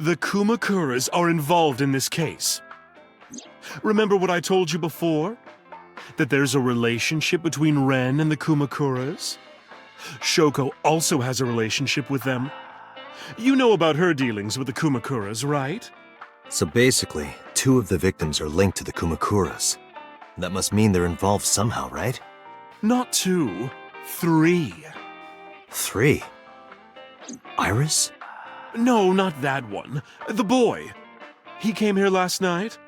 The Kumakuras are involved in this case. Remember what I told you before? That there's a relationship between Ren and the Kumakuras? Shoko also has a relationship with them. You know about her dealings with the Kumakuras, right? So basically, 2 of the victims are linked to the Kumakuras. That must mean they're involved somehow, right? Not 2, 3. 3? Iris? No, not that one. The boy. He came here last night?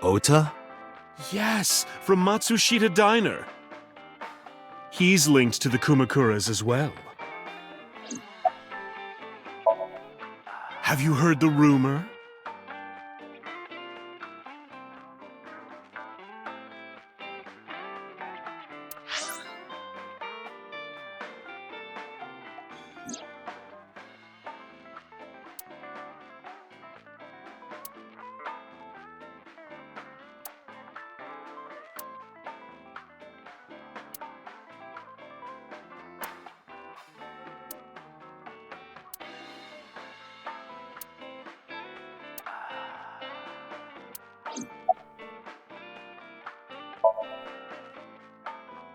Ota? Yes, from Matsushita Diner. He's linked to the Kumakuras as well. Have you heard the rumor?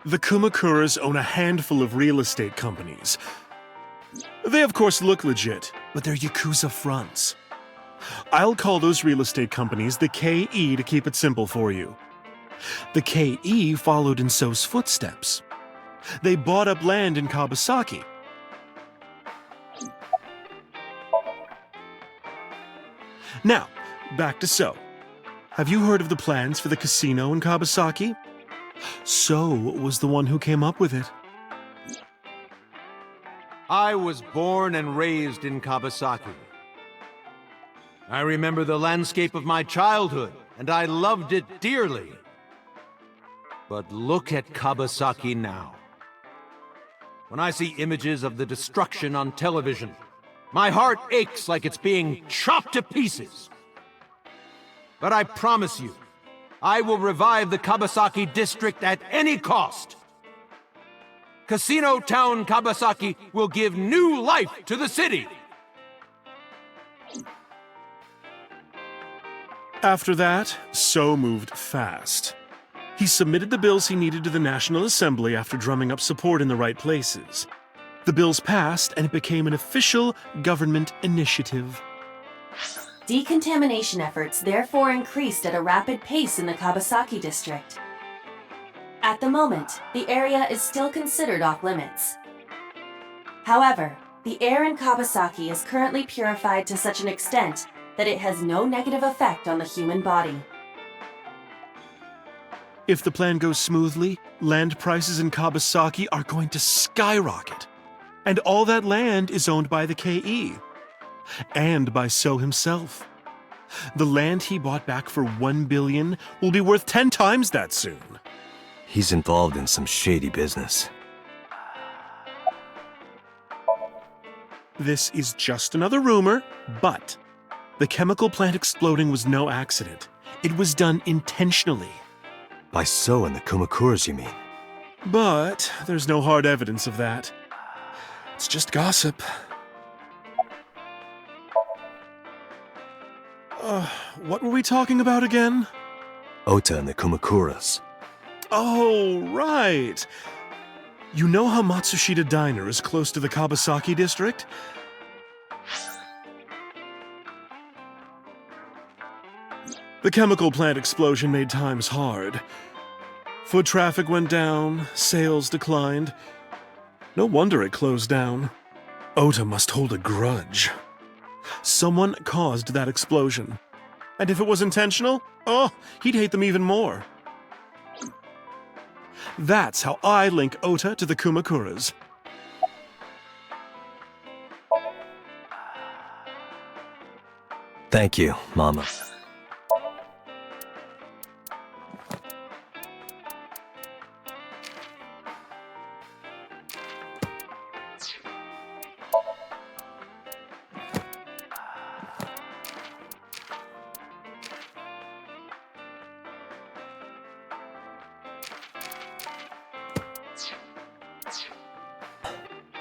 The Kumakuras own a handful of real estate companies. They of course look legit, but they're Yakuza fronts. I'll call those real estate companies the KE to keep it simple for you. The KE followed in So's footsteps. They bought up land in Kawasaki. Now, back to So. Have you heard of the plans for the casino in Kawasaki? So was the one who came up with it. I was born and raised in Kawasaki. I remember the landscape of my childhood, and I loved it dearly. But look at Kawasaki now. When I see images of the destruction on television, my heart aches like it's being chopped to pieces. But I promise you, I will revive the Kawasaki district at any cost. Casino Town Kawasaki will give new life to the city. After that, So moved fast. He submitted the bills he needed to the National Assembly after drumming up support in the right places. The bills passed, and it became an official government initiative. Decontamination efforts therefore increased at a rapid pace in the Kawasaki district. At the moment, the area is still considered off-limits. However, the air in Kawasaki is currently purified to such an extent that it has no negative effect on the human body. If the plan goes smoothly, land prices in Kawasaki are going to skyrocket. And all that land is owned by the KE. And by So himself. The land he bought back for $1 billion will be worth 10 times that soon. He's involved in some shady business. This is just another rumor, but the chemical plant exploding was no accident. It was done intentionally. By So and the Kumakuras, you mean? But there's no hard evidence of that. It's just gossip. What were we talking about again? Ota and the Kumakuras. Oh, right. You know how Matsushita Diner is close to the Kawasaki district? The chemical plant explosion made times hard. Foot traffic went down, sales declined. No wonder it closed down. Ota must hold a grudge. Someone caused that explosion. And if it was intentional, he'd hate them even more. That's how I link Ota to the Kumakuras. Thank you, Mama.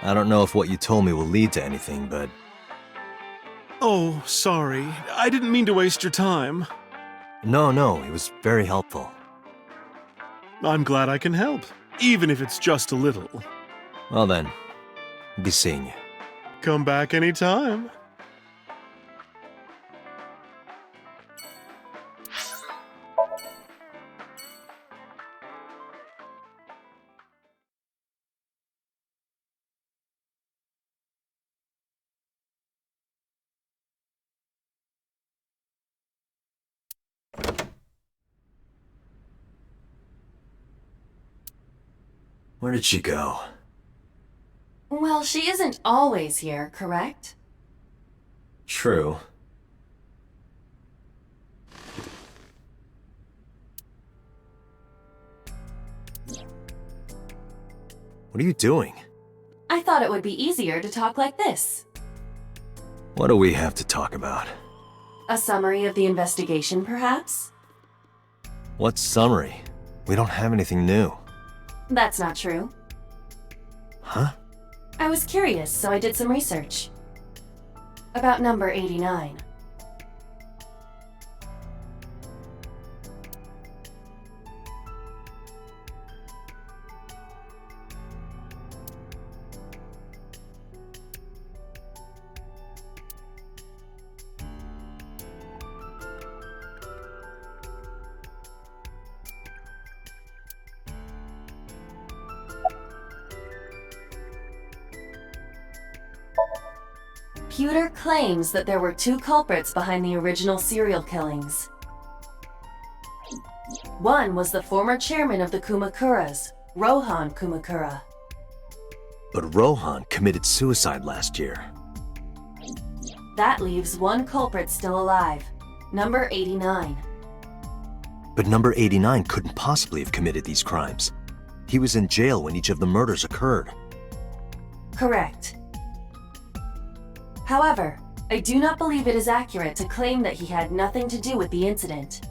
I don't know if what you told me will lead to anything, but... Oh, sorry. I didn't mean to waste your time. No, it was very helpful. I'm glad I can help, even if it's just a little. Well then, be seeing you. Come back anytime. Where did she go? Well, she isn't always here, correct? True. What are you doing? I thought it would be easier to talk like this. What do we have to talk about? A summary of the investigation, perhaps? What summary? We don't have anything new. That's not true. Huh? I was curious, so I did some research. About number 89. Pewter claims that there were two culprits behind the original serial killings. One was the former chairman of the Kumakuras, Rohan Kumakura. But Rohan committed suicide last year. That leaves one culprit still alive, number 89. But number 89 couldn't possibly have committed these crimes. He was in jail when each of the murders occurred. Correct. However, I do not believe it is accurate to claim that he had nothing to do with the incident.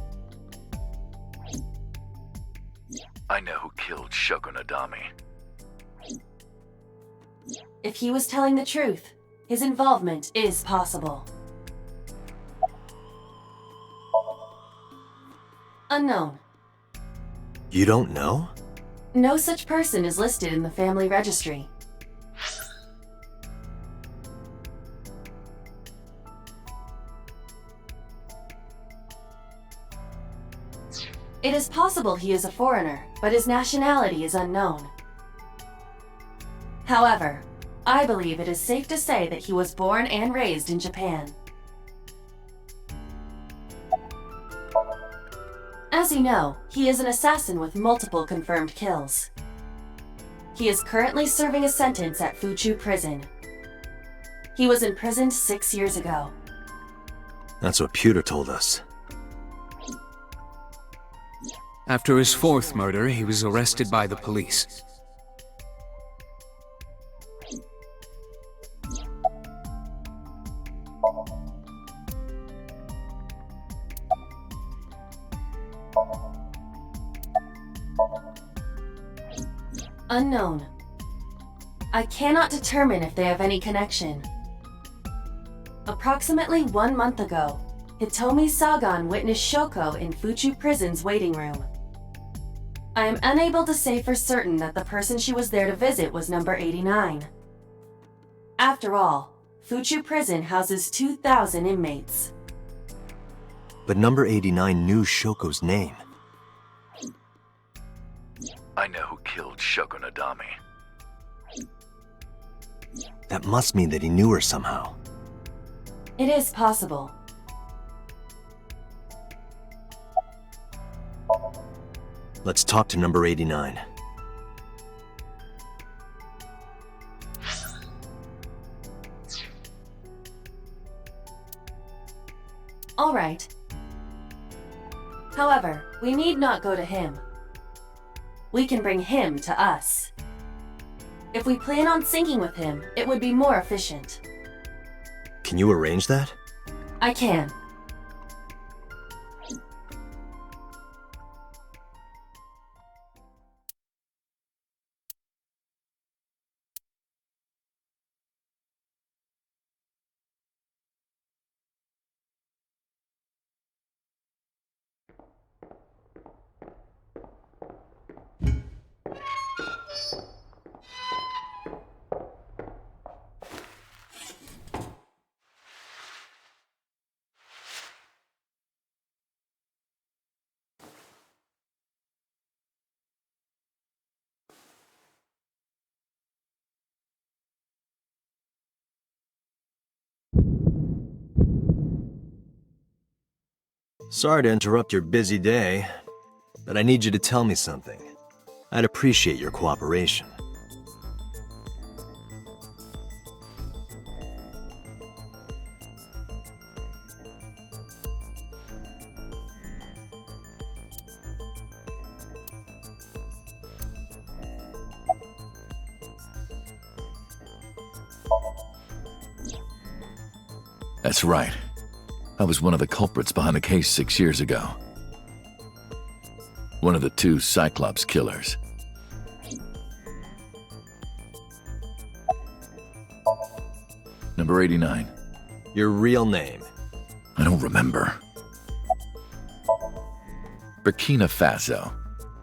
I know who killed Shoko Nadami. If he was telling the truth, his involvement is possible. Unknown. You don't know? No such person is listed in the family registry. It is possible he is a foreigner, but his nationality is unknown. However, I believe it is safe to say that he was born and raised in Japan. As you know, he is an assassin with multiple confirmed kills. He is currently serving a sentence at Fuchu Prison. He was imprisoned 6 years ago. That's what Pewter told us. After his fourth murder, he was arrested by the police. Unknown. I cannot determine if they have any connection. Approximately 1 month ago, Hitomi Sagan witnessed Shoko in Fuchu Prison's waiting room. I am unable to say for certain that the person she was there to visit was number 89. After all, Fuchu Prison houses 2,000 inmates. But number 89 knew Shoko's name. I know who killed Shoko Nadami. That must mean that he knew her somehow. It is possible. Let's talk to number 89. All right. However, we need not go to him. We can bring him to us. If we plan on syncing with him, it would be more efficient. Can you arrange that? I can. Sorry to interrupt your busy day, but I need you to tell me something. I'd appreciate your cooperation. That's right. I was one of the culprits behind the case 6 years ago. One of the 2 Cyclops killers. Number 89. Your real name? I don't remember. Burkina Faso.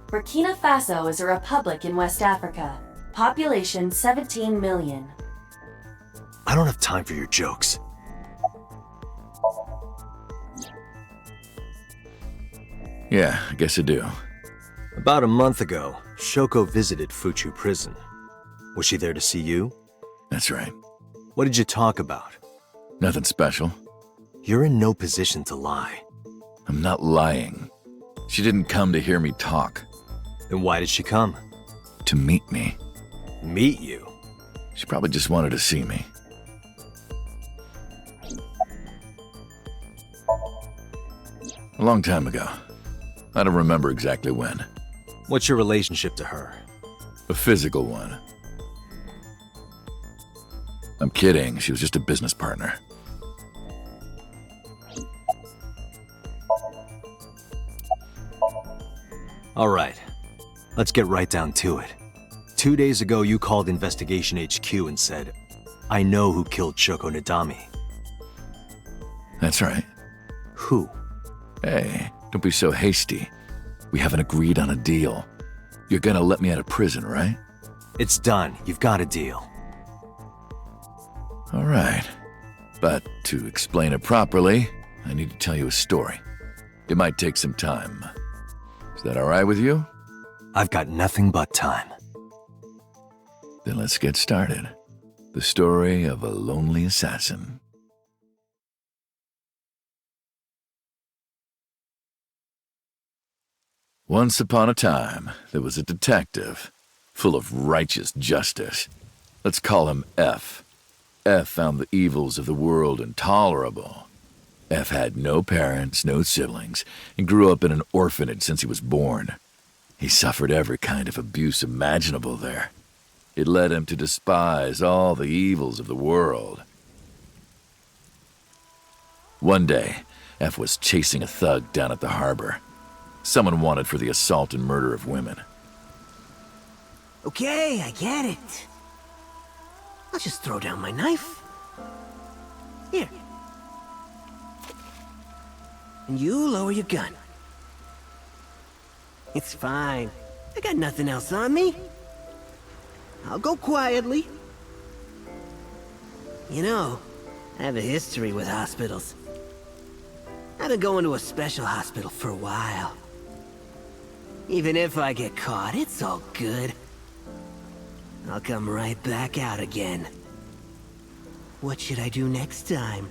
Burkina Faso is a republic in West Africa. Population 17 million. I don't have time for your jokes. Yeah, I guess I do. About a month ago, Shoko visited Fuchu prison. Was she there to see you? That's right. What did you talk about? Nothing special. You're in no position to lie. I'm not lying. She didn't come to hear me talk. Then why did she come? To meet me. Meet you? She probably just wanted to see me. A long time ago. I don't remember exactly when. What's your relationship to her? A physical one. I'm kidding. She was just a business partner. All right. Let's get right down to it. 2 days ago, you called Investigation HQ and said, I know who killed Shoko Nadami. That's right. Who? Hey, don't be so hasty. We haven't agreed on a deal. You're gonna let me out of prison, right? It's done. You've got a deal. All right. But to explain it properly, I need to tell you a story. It might take some time. Is that all right with you? I've got nothing but time. Then let's get started. The story of a lonely assassin. Once upon a time, there was a detective, full of righteous justice. Let's call him F. F found the evils of the world intolerable. F had no parents, no siblings, and grew up in an orphanage since he was born. He suffered every kind of abuse imaginable there. It led him to despise all the evils of the world. One day, F was chasing a thug down at the harbor. Someone wanted for the assault and murder of women. Okay, I get it. I'll just throw down my knife. Here. And you lower your gun. It's fine. I got nothing else on me. I'll go quietly. You know, I have a history with hospitals. I've been going to a special hospital for a while. Even if I get caught, it's all good. I'll come right back out again. What should I do next time?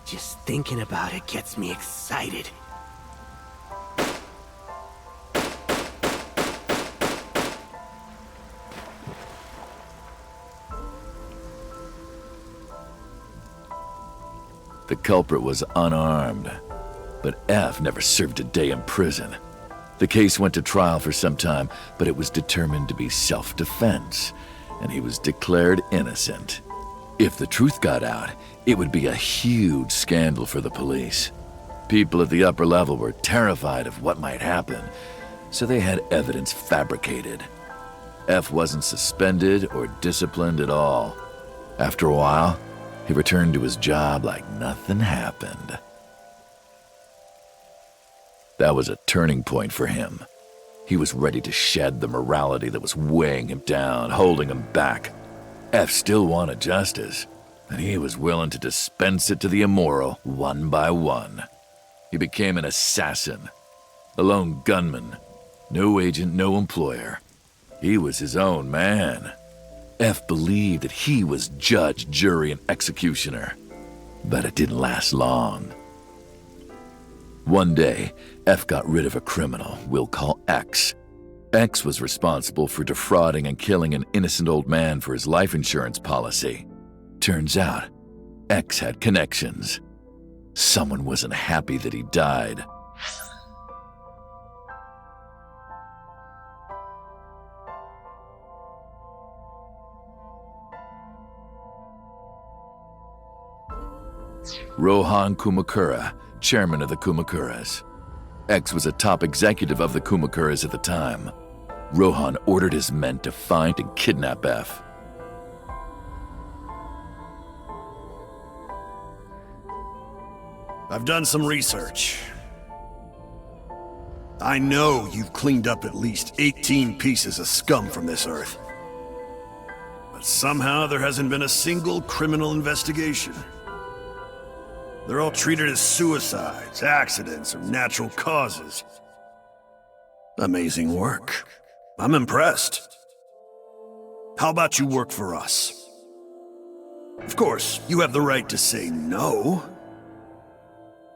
Just thinking about it gets me excited. The culprit was unarmed, but F never served a day in prison. The case went to trial for some time, but it was determined to be self-defense, and he was declared innocent. If the truth got out, it would be a huge scandal for the police. People at the upper level were terrified of what might happen, so they had evidence fabricated. F wasn't suspended or disciplined at all. After a while, he returned to his job like nothing happened. That was a turning point for him. He was ready to shed the morality that was weighing him down, holding him back. F still wanted justice, and he was willing to dispense it to the immoral one by one. He became an assassin, a lone gunman, no agent, no employer. He was his own man. F believed that he was judge, jury, and executioner, but it didn't last long. One day, F got rid of a criminal we'll call X. X was responsible for defrauding and killing an innocent old man for his life insurance policy. Turns out, X had connections. Someone wasn't happy that he died. Rohan Kumakura, chairman of the Kumakuras. X was a top executive of the Kumakuras at the time. Rohan ordered his men to find and kidnap F. I've done some research. I know you've cleaned up at least 18 pieces of scum from this earth. But somehow there hasn't been a single criminal investigation. They're all treated as suicides, accidents, or natural causes. Amazing work. I'm impressed. How about you work for us? Of course, you have the right to say no.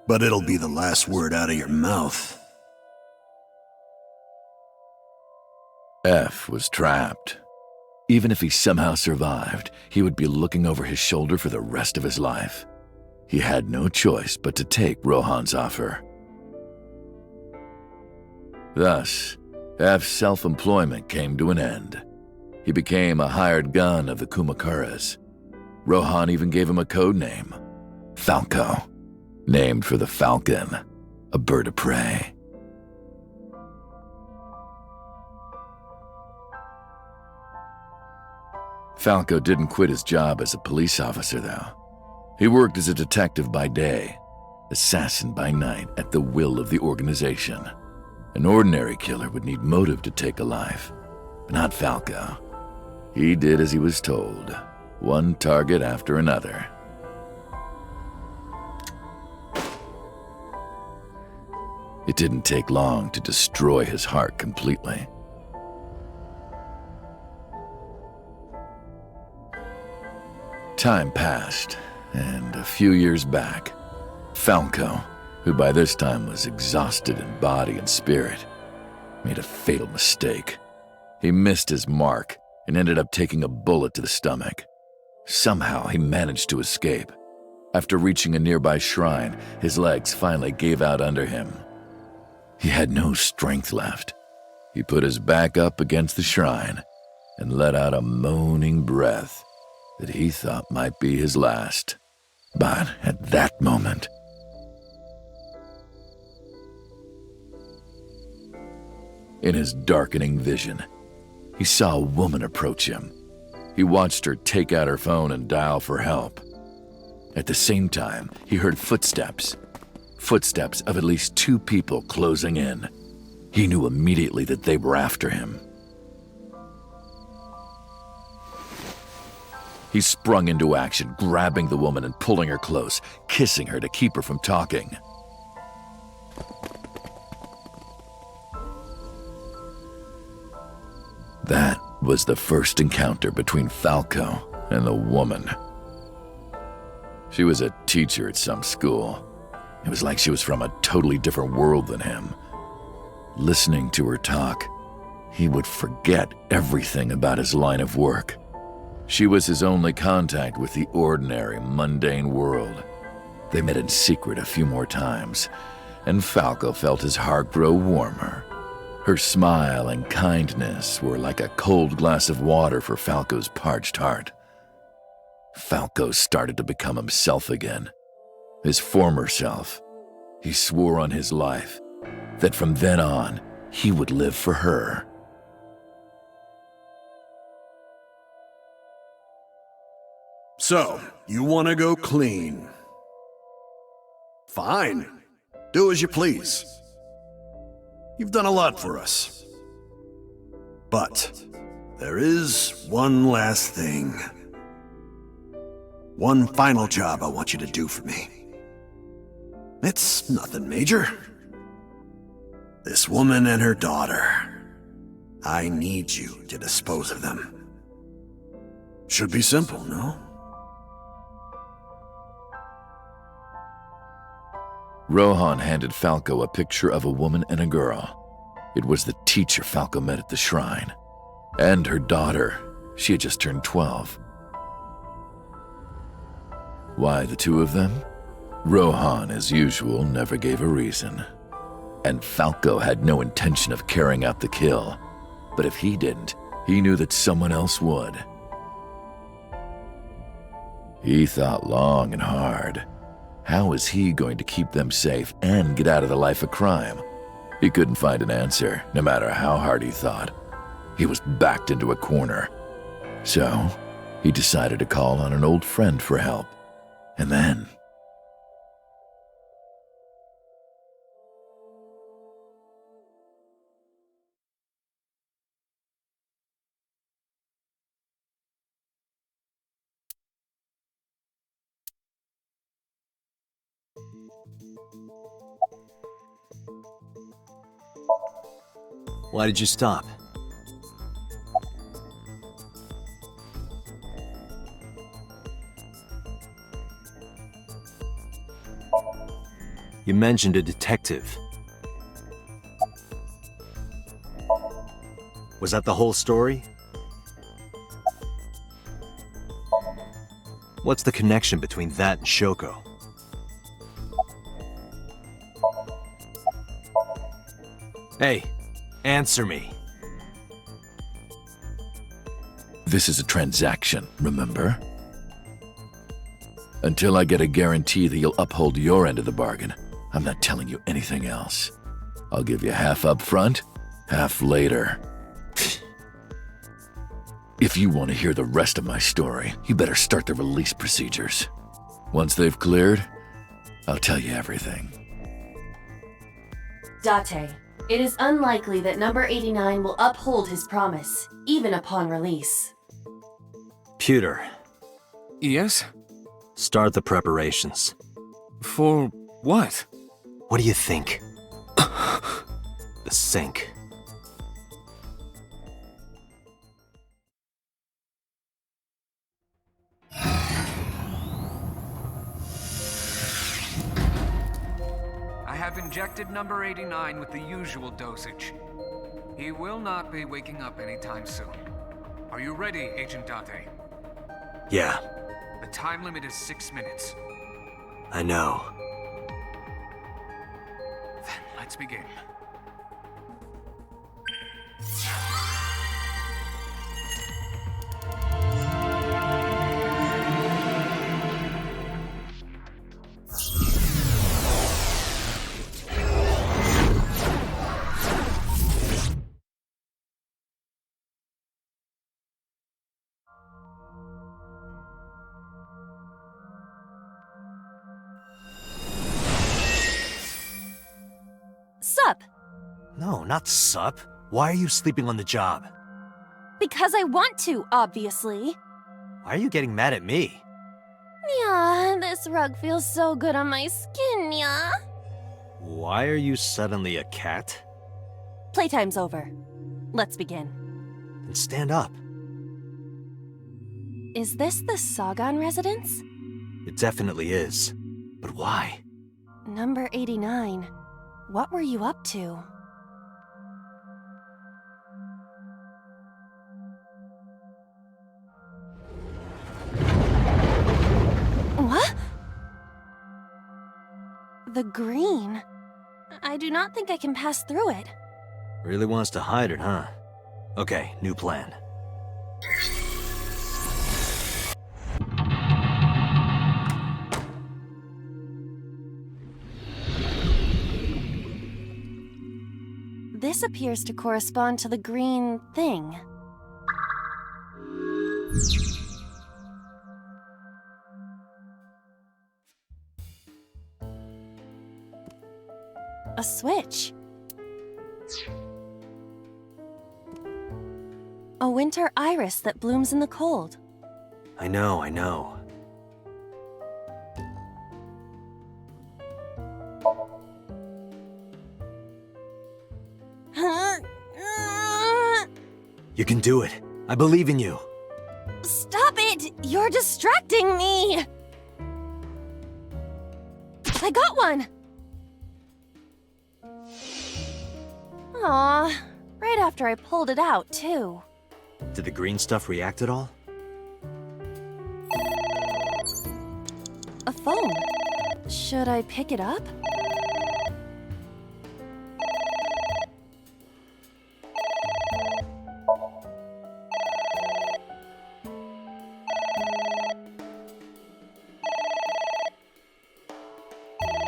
But it'll be the last word out of your mouth. F was trapped. Even if he somehow survived, he would be looking over his shoulder for the rest of his life. He had no choice but to take Rohan's offer. Thus, F's self-employment came to an end. He became a hired gun of the Kumakuras. Rohan even gave him a code name, Falco, named for the falcon, a bird of prey. Falco didn't quit his job as a police officer, though. He worked as a detective by day, assassin by night at the will of the organization. An ordinary killer would need motive to take a life, but not Falco. He did as he was told, one target after another. It didn't take long to destroy his heart completely. Time passed, and a few years back, Falco, who by this time was exhausted in body and spirit, made a fatal mistake. He missed his mark and ended up taking a bullet to the stomach. Somehow he managed to escape. After reaching a nearby shrine, his legs finally gave out under him. He had no strength left. He put his back up against the shrine and let out a moaning breath that he thought might be his last. But at that moment, in his darkening vision, he saw a woman approach him. He watched her take out her phone and dial for help. At the same time, he heard footsteps of at least 2 people closing in. He knew immediately that they were after him. He sprung into action, grabbing the woman and pulling her close, kissing her to keep her from talking. That was the first encounter between Falco and the woman. She was a teacher at some school. It was like she was from a totally different world than him. Listening to her talk, he would forget everything about his line of work. She was his only contact with the ordinary, mundane world. They met in secret a few more times, and Falco felt his heart grow warmer. Her smile and kindness were like a cold glass of water for Falco's parched heart. Falco started to become himself again, his former self. He swore on his life that from then on, he would live for her. So, you want to go clean? Fine. Do as you please. You've done a lot for us. But there is one last thing. One final job I want you to do for me. It's nothing major. This woman and her daughter. I need you to dispose of them. Should be simple, no? Rohan handed Falco a picture of a woman and a girl. It was the teacher Falco met at the shrine. And her daughter. She had just turned 12. Why the two of them? Rohan, as usual, never gave a reason. And Falco had no intention of carrying out the kill. But if he didn't, he knew that someone else would. He thought long and hard. How was he going to keep them safe and get out of the life of crime? He couldn't find an answer, no matter how hard he thought. He was backed into a corner. So, he decided to call on an old friend for help. And then... Why did you stop? You mentioned a detective. Was that the whole story? What's the connection between that and Shoko? Hey, answer me. This is a transaction, remember? Until I get a guarantee that you'll uphold your end of the bargain, I'm not telling you anything else. I'll give you half up front, half later. If you want to hear the rest of my story, you better start the release procedures. Once they've cleared, I'll tell you everything. Date, it is unlikely that number 89 will uphold his promise, even upon release. Pewter, Yes? start the preparations. For what? What do you think? The sink. I have injected number 89 with the usual dosage. He will not be waking up anytime soon. Are you ready, Agent Date? Yeah, The time limit is 6 minutes. I know. Then let's begin. Sup? No, not sup. Why are you sleeping on the job? Because I want to, obviously. Why are you getting mad at me? Yeah, this rug feels so good on my skin, yeah. Why are you suddenly a cat? Playtime's over. Let's begin. Then stand up. Is this the Sagan residence? It definitely is. But why? Number 89. What were you up to? What? The green. I do not think I can pass through it. Really wants to hide it, huh? Okay, new plan. This appears to correspond to the green thing. A switch. A winter iris that blooms in the cold. I know, I know. You can do it. I believe in you. Stop it! You're distracting me! I got one! Aw, right after I pulled it out, too. Did the green stuff react at all? A phone. Should I pick it up?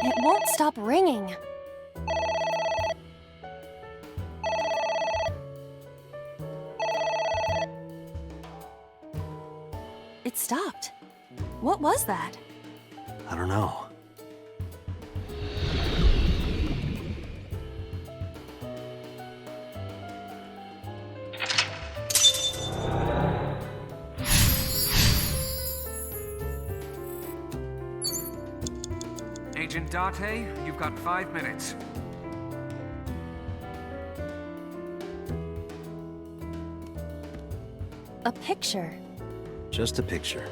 It won't stop ringing. It stopped. What was that? I don't know. Agent Date, you've got 5 minutes. A picture. Just a picture.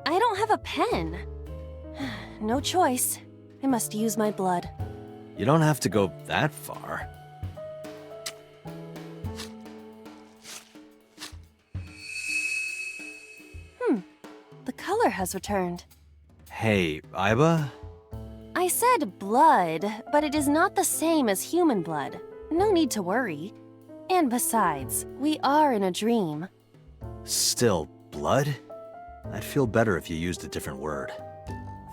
I don't have a pen. No choice. I must use my blood. You don't have to go that far. The color has returned. Hey, Iba? I said blood, but it is not the same as human blood. No need to worry. And besides, we are in a dream. Still, blood? I'd feel better if you used a different word.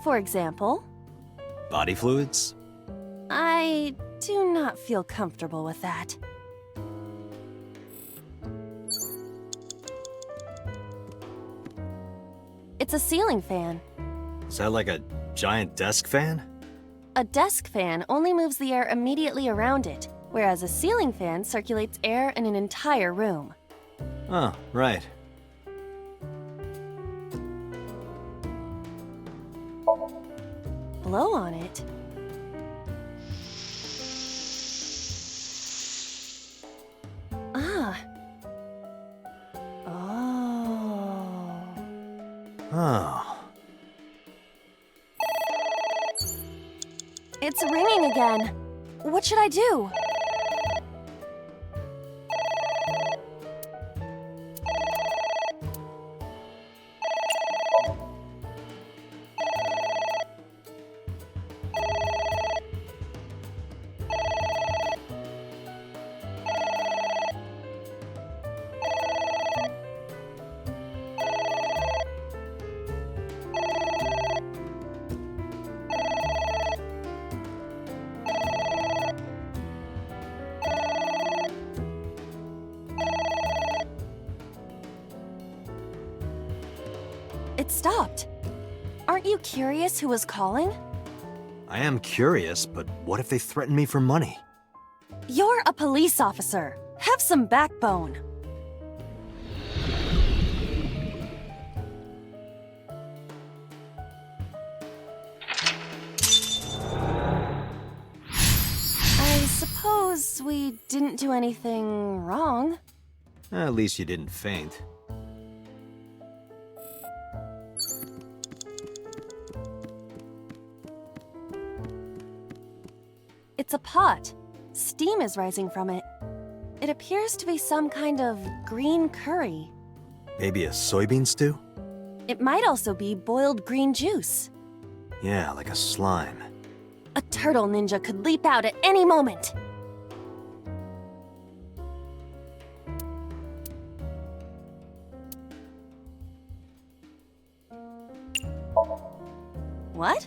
For example, Body fluids? I do not feel comfortable with that. It's a ceiling fan. Is that like a giant desk fan? A desk fan only moves the air immediately around it, whereas a ceiling fan circulates air in an entire room. Oh, right. Blow on it. Ah. Oh. Oh. It's ringing again. What should I do? It stopped. Aren't you curious who was calling? I am curious, but what if they threaten me for money? You're a police officer. Have some backbone. I suppose we didn't do anything wrong. At least you didn't faint. It's a pot. Steam is rising from it. It appears to be some kind of green curry. Maybe a soybean stew? It might also be boiled green juice. Yeah, like a slime. A turtle ninja could leap out at any moment. What?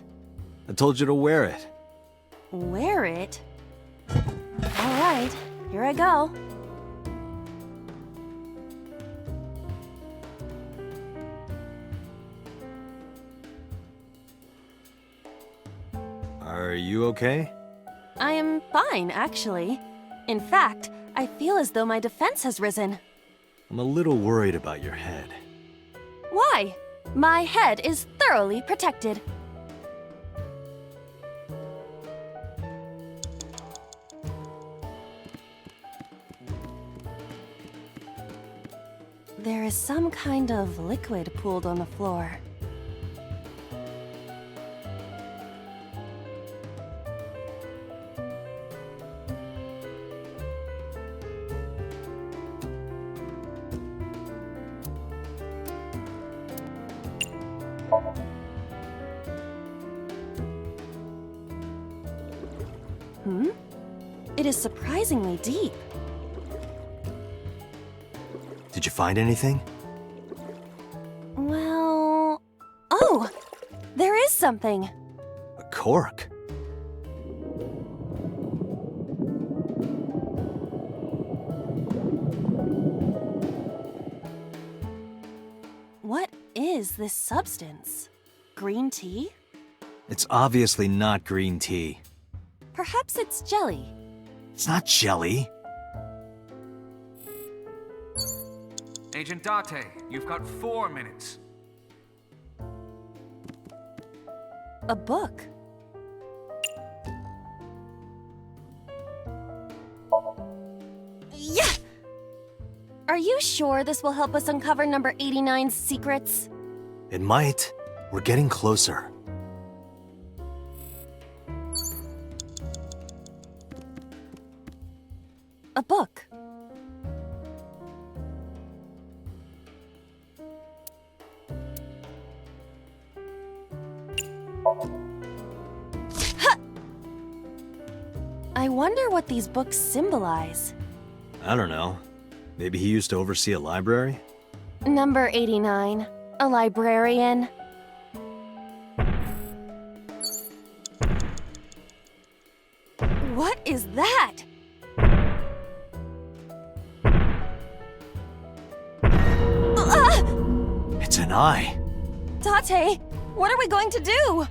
I told you to wear it. Wear it? All right, here I go. Are you okay? I am fine, actually. In fact, I feel as though my defense has risen. I'm a little worried about your head. Why? My head is thoroughly protected. There is some kind of liquid pooled on the floor. It is surprisingly deep. Did you find anything? Well... Oh! There is something! A cork. What is this substance? Green tea? It's obviously not green tea. Perhaps it's jelly. It's not jelly. Agent Date, you've got 4 minutes. A book. Yeah! Are you sure this will help us uncover number 89's secrets? It might. We're getting closer. A book. Ha! I wonder what these books symbolize. I don't know. Maybe he used to oversee a library? Number 89. A librarian. What is that? It's an eye. Date, what are we going to do?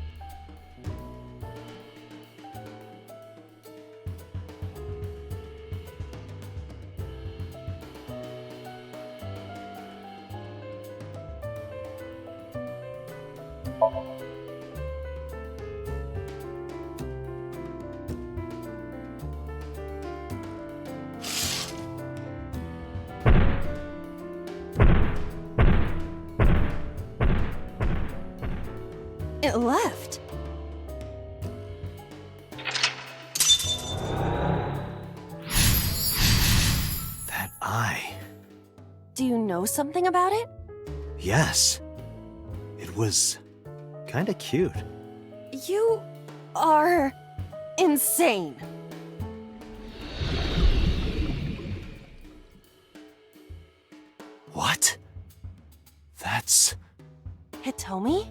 It left. That eye. Do you know something about it? Yes. It was kinda cute. You are insane. What? That's... Hitomi?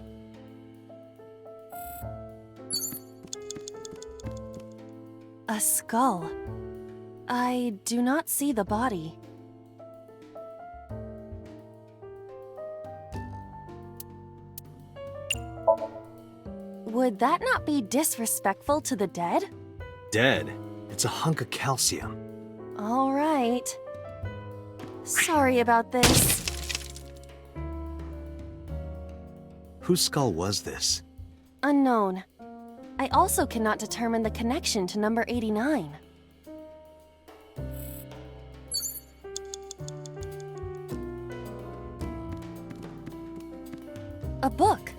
A skull. I do not see the body. Would that not be disrespectful to the dead? dead. It's a hunk of calcium. All right. Sorry about this. Whose skull was this? Unknown. I also cannot determine the connection to number 89. A book.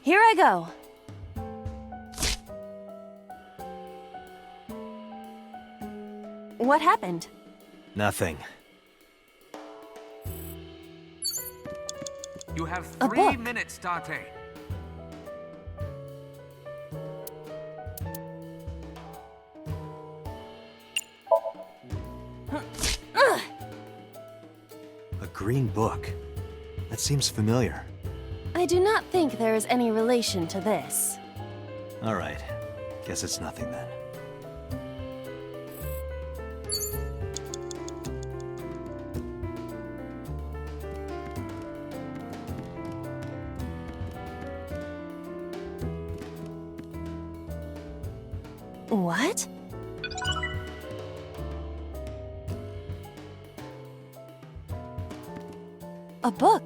Here I go. What happened? Nothing. You have A 3 book. minutes, Date. A green book. That seems familiar. I do not think there is any relation to this. All right. Guess it's nothing then. What? A book.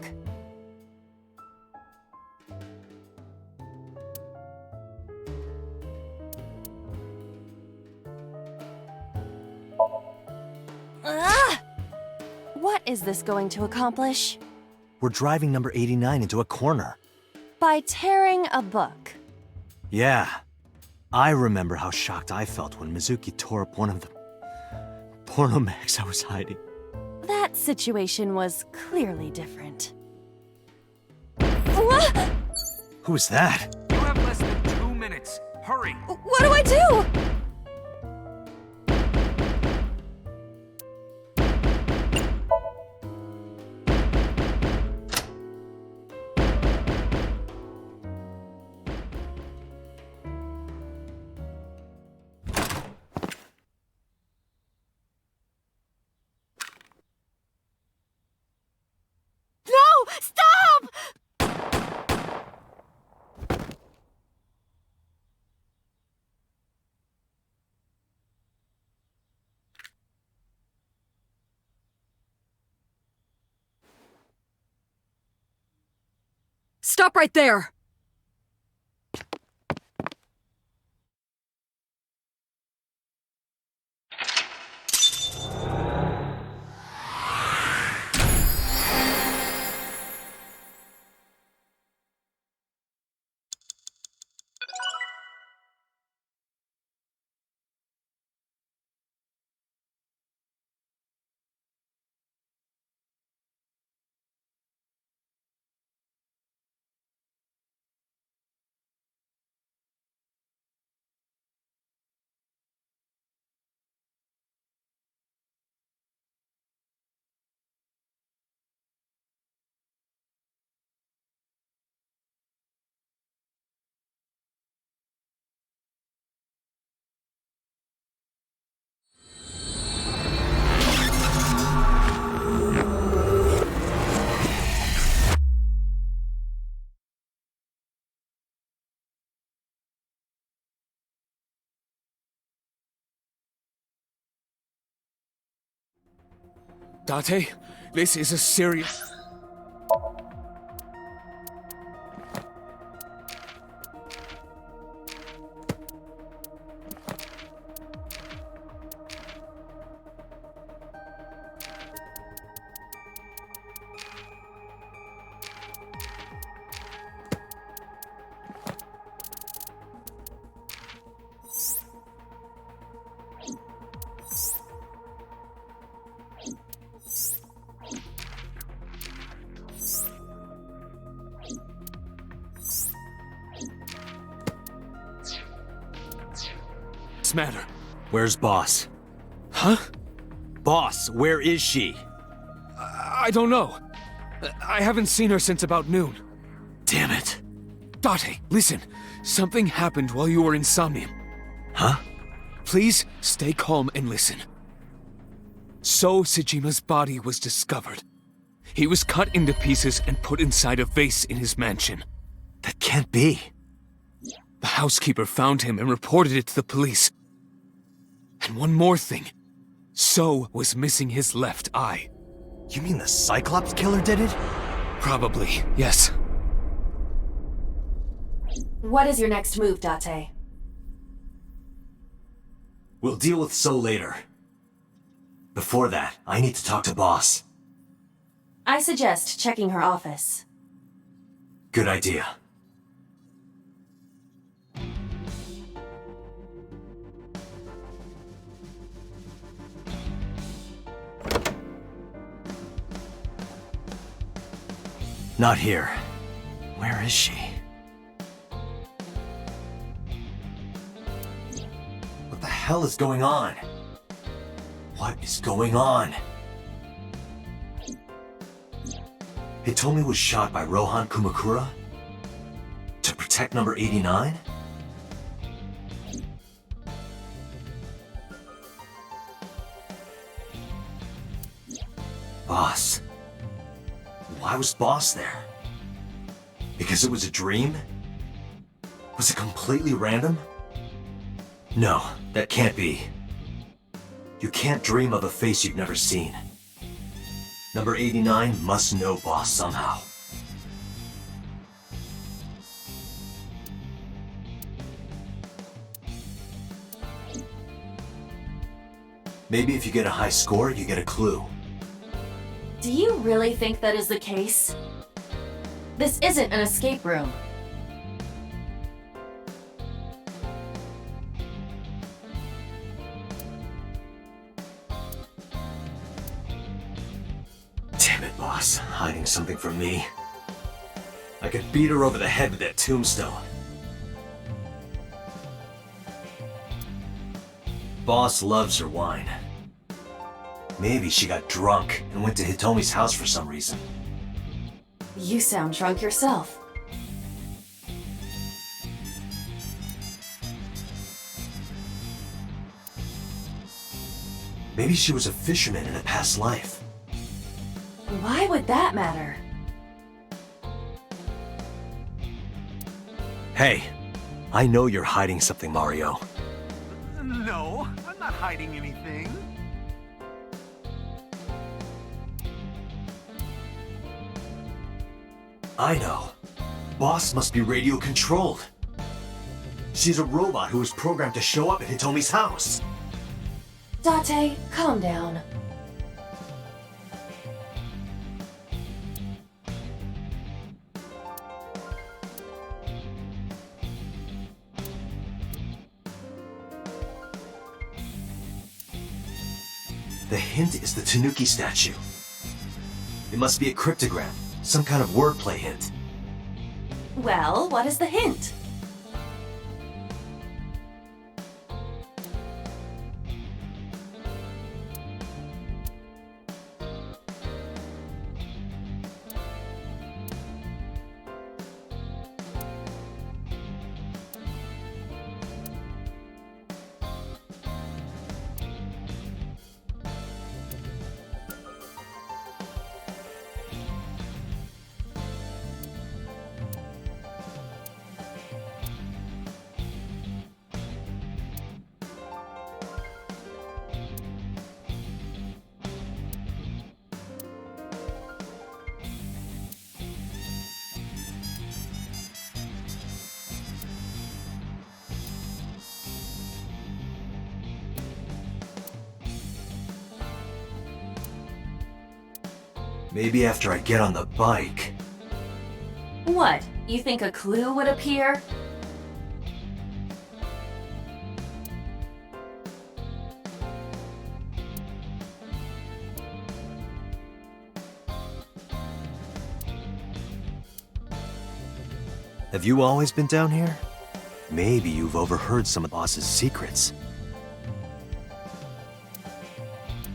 is this going to accomplish? We're driving number 89 into a corner. By tearing a book. Yeah. I remember how shocked I felt when Mizuki tore up one of the porno mags I was hiding. That situation was clearly different. Who was that? You have less than 2 minutes. Hurry! What do I do? No! Stop! Stop right there! Date, this is a serious... matter? Where's Boss? Huh? Boss, where is she? I don't know. I haven't seen her since about noon. Damn it. Date, listen. Something happened while you were in Somnium. Huh? Please stay calm and listen. So Sejima's body was discovered. He was cut into pieces and put inside a vase in his mansion. That can't be. The housekeeper found him and reported it to the police. And one more thing. So was missing his left eye. You mean the Cyclops killer did it? Probably, yes. What is your next move, Date? We'll deal with So later. Before that, I need to talk to Boss. I suggest checking her office. Good idea. Not here. Where is she? What the hell is going on? What is going on? Hitomi was shot by Rohan Kumakura? To protect number 89? Boss. Why was Boss there? Because it was a dream? Was it completely random? No, that can't be. You can't dream of a face you've never seen. Number 89 must know Boss somehow. Maybe if you get a high score, you get a clue. Do you really think that is the case? This isn't an escape room. Damn it, boss. Hiding something from me. I could beat her over the head with that tombstone. Boss loves her wine. Maybe she got drunk and went to Hitomi's house for some reason. You sound drunk yourself. Maybe she was a fisherman in a past life. Why would that matter? Hey, I know you're hiding something, Mario. No, I'm not hiding anything. I know. Boss must be radio-controlled. She's a robot who was programmed to show up at Hitomi's house. Date, calm down. The hint is the Tanuki statue. It must be a cryptogram, some kind of wordplay hint. Well, what is the hint? Maybe after I get on the bike. What? You think a clue would appear? Have you always been down here? Maybe you've overheard some of the boss's secrets.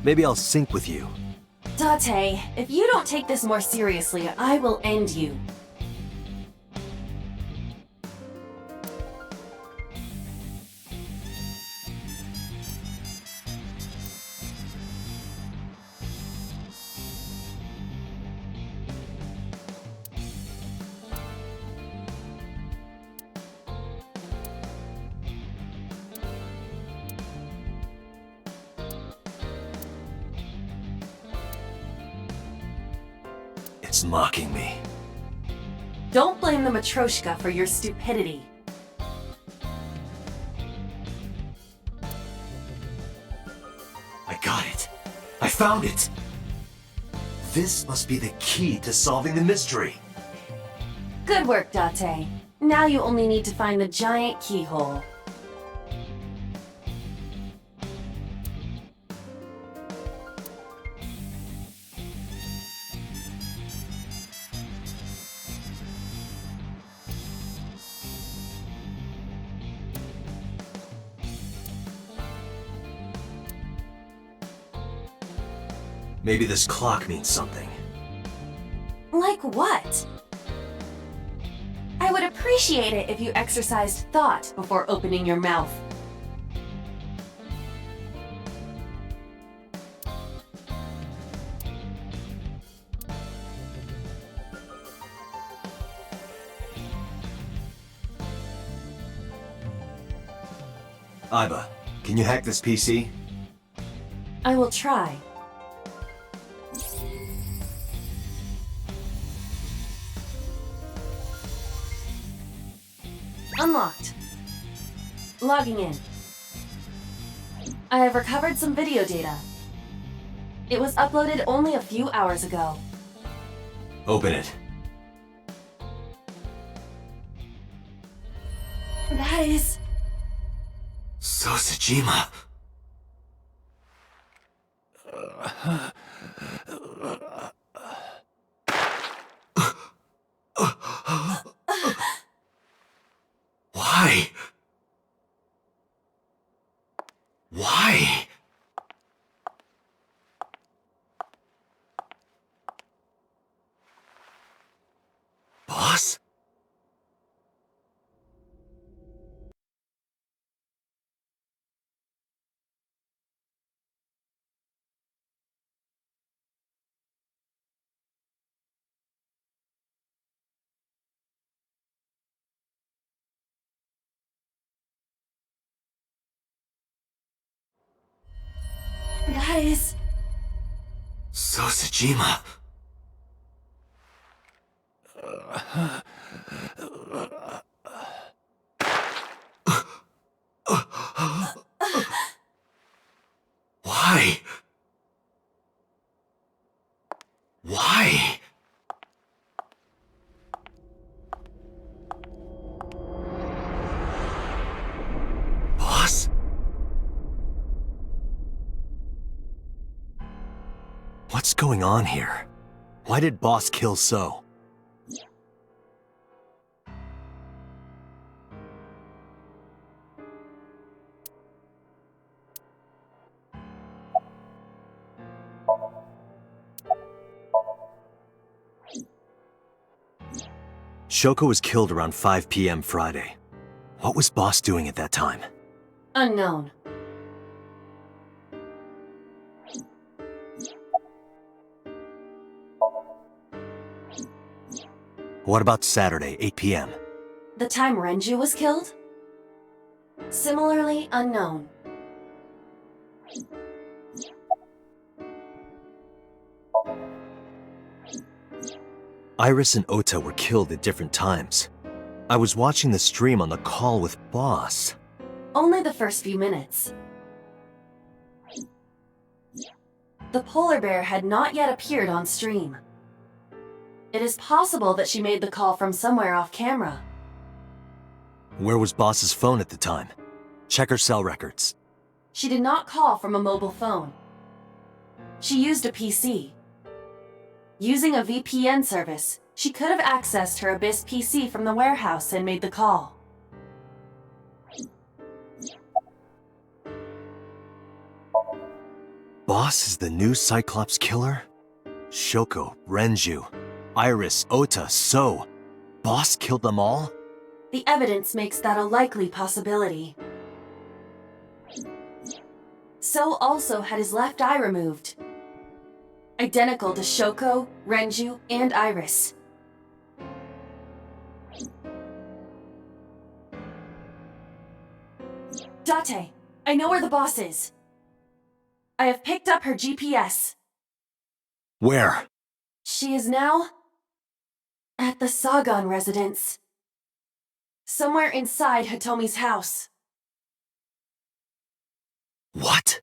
Maybe I'll sync with you. Date, if you don't take this more seriously, I will end you. It's mocking me. Don't blame the Matryoshka for your stupidity. I got it. I found it. This must be the key to solving the mystery. Good work, Date. Now you only need to find the giant keyhole. Maybe this clock means something. Like what? I would appreciate it if you exercised thought before opening your mouth. Aiba, can you hack this PC? I will try. Unlocked. Logging in. I have recovered some video data. It was uploaded only a few hours ago. Open it. That is... So Sejima. Why? Why? Boss? That is... So Sejima. Why? Why? Boss? What's going on here? Why did Boss kill So? Shoko was killed around 5 p.m. Friday. What was Boss doing at that time? Unknown. What about Saturday, 8 p.m.? The time Renju was killed? Similarly unknown. Iris and Ota were killed at different times. I was watching the stream on the call with Boss. Only the first few minutes. The polar bear had not yet appeared on stream. It is possible that she made the call from somewhere off camera. Where was Boss's phone at the time? Check her cell records. She did not call from a mobile phone. She used a PC. Using a VPN service, she could have accessed her Abyss PC from the warehouse and made the call. Boss is the new Cyclops killer? Shoko, Renju, Iris, Ota, So. Boss killed them all? The evidence makes that a likely possibility. So also had his left eye removed. Identical to Shoko, Renju, and Iris. Date, I know where the boss is. I have picked up her GPS. Where? She is now at the Sagan residence. Somewhere inside Hitomi's house. What?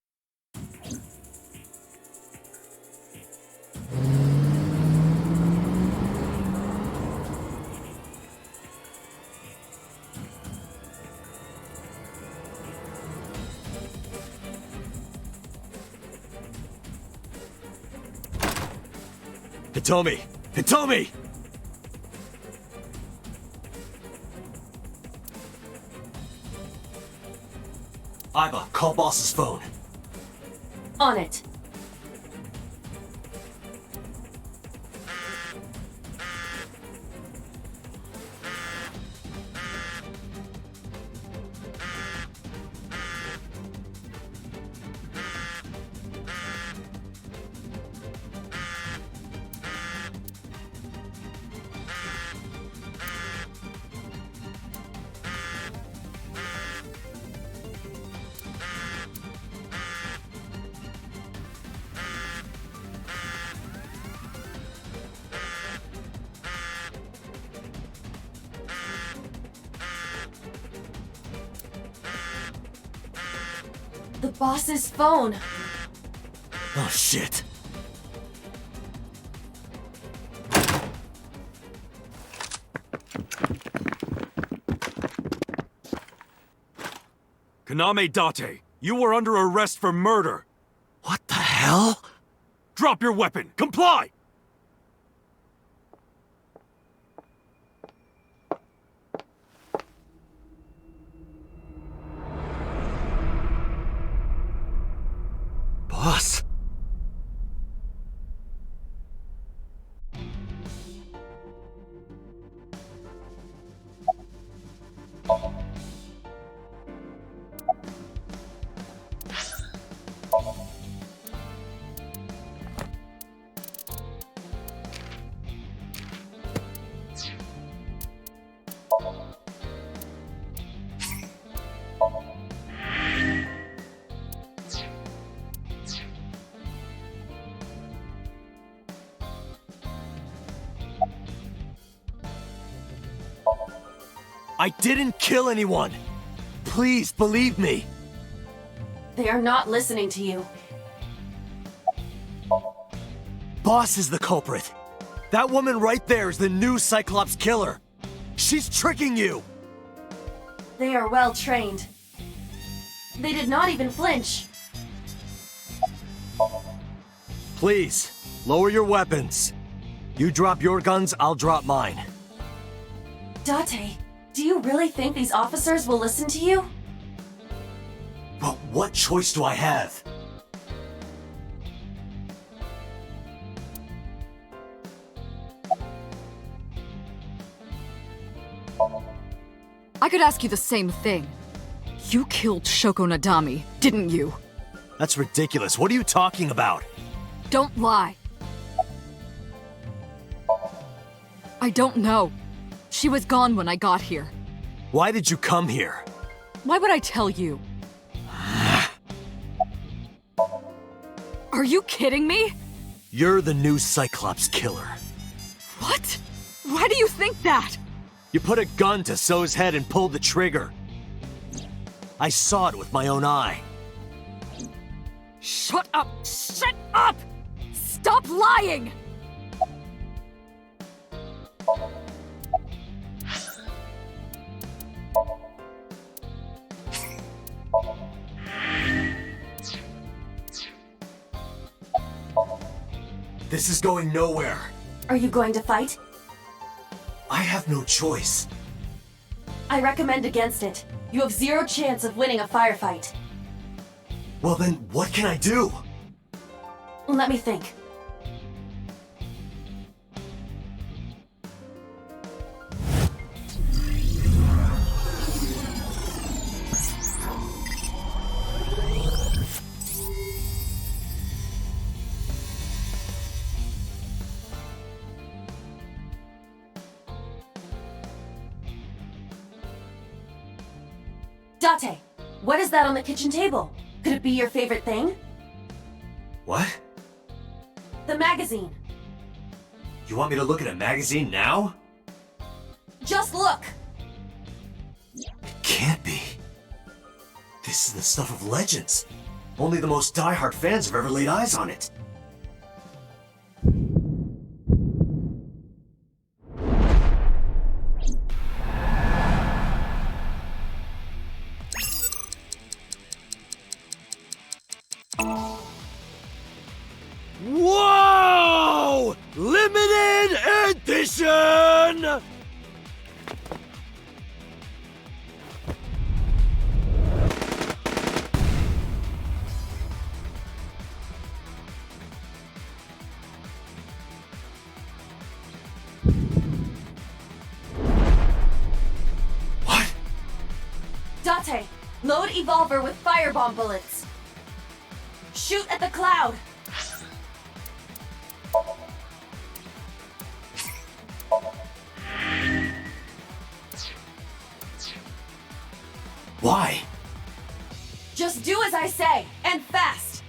Hitomi! Hitomi! Iva, call Boss's phone. On it. The boss's phone. Oh shit. Kaname Date, you were under arrest for murder. What the hell? Drop your weapon! Comply! Boss? I didn't kill anyone! Please believe me! They are not listening to you. Boss is the culprit. That woman right there is the new Cyclops killer. She's tricking you! They are well trained. They did not even flinch. Please, lower your weapons. You drop your guns, I'll drop mine. Date, do you really think these officers will listen to you? But what choice do I have? I could ask you the same thing. You killed Shoko Nadami, didn't you? That's ridiculous. What are you talking about? Don't lie. I don't know. She was gone when I got here. Why did you come here? Why would I tell you? Are you kidding me? You're the new Cyclops killer. What? Why do you think that? You put a gun to So's head and pulled the trigger. I saw it with my own eye. Shut up! Shut up! Stop lying! This is going nowhere. Are you going to fight? I have no choice. I recommend against it. You have zero chance of winning a firefight. Well then, what can I do? Let me think. Date, what is that on the kitchen table? Could it be your favorite thing? What? The magazine. You want me to look at a magazine now? Just look! It can't be. This is the stuff of legends. Only the most diehard fans have ever laid eyes on it. Whoa! Limited edition! What? Date, load Evolver with firebomb bullets. Shoot at the cloud. Why? Just do as I say, and fast!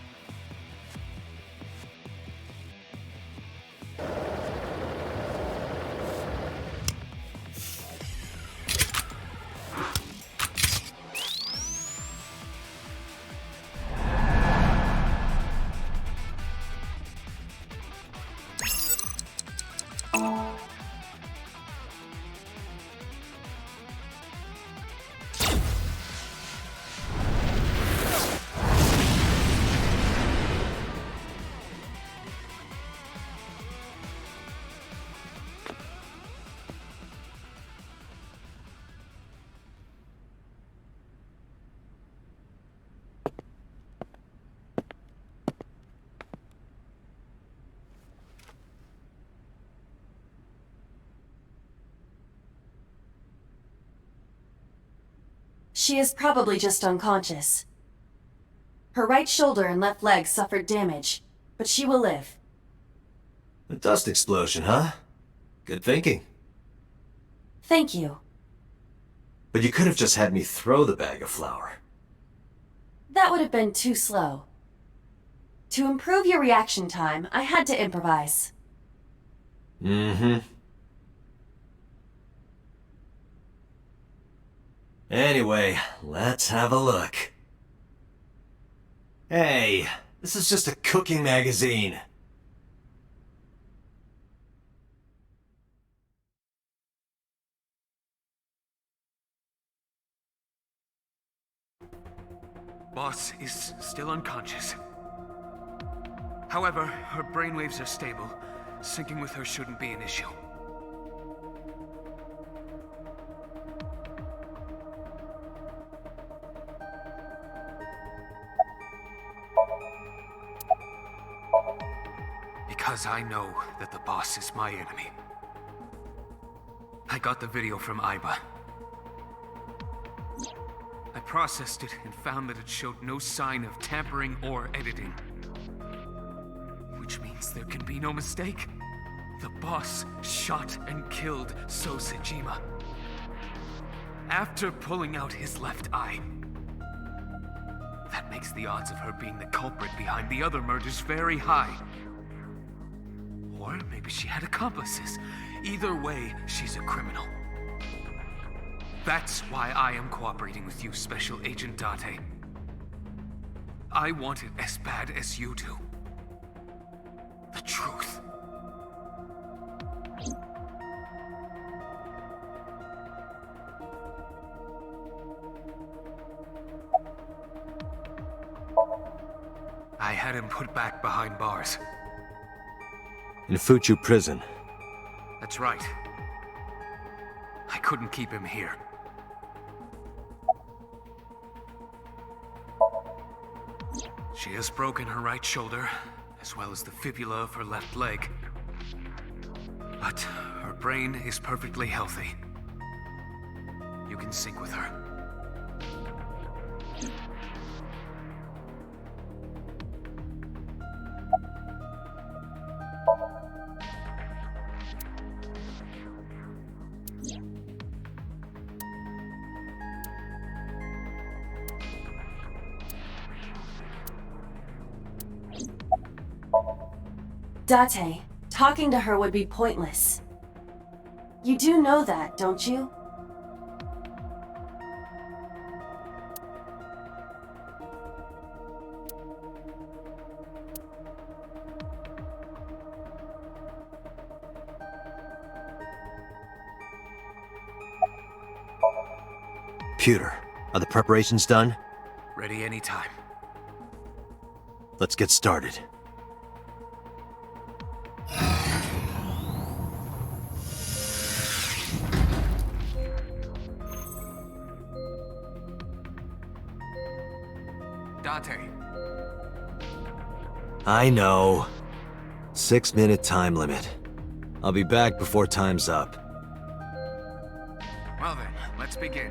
She is probably just unconscious. Her right shoulder and left leg suffered damage, but she will live. A dust explosion, huh? Good thinking. Thank you. But you could have just had me throw the bag of flour. That would have been too slow. To improve your reaction time, I had to improvise. Mm-hmm. Anyway, let's have a look. Hey, this is just a cooking magazine. Boss is still unconscious. However, her brainwaves are stable. Syncing with her shouldn't be an issue. Because I know that the boss is my enemy. I got the video from Aiba. I processed it and found that it showed no sign of tampering or editing. Which means there can be no mistake. The boss shot and killed So Sejima. After pulling out his left eye. That makes the odds of her being the culprit behind the other murders very high. Or maybe she had accomplices. Either way, she's a criminal. That's why I am cooperating with you, Special Agent Date. I want it as bad as you do. The truth. I had him put back behind bars. In Fuchu prison. That's right. I couldn't keep him here. She has broken her right shoulder, as well as the fibula of her left leg. But her brain is perfectly healthy. You can sync with her. Date, talking to her would be pointless. You do know that, don't you? Computer, are the preparations done? Ready anytime. Let's get started. Date. I know. 6-minute time limit. I'll be back before time's up. Well then, let's begin.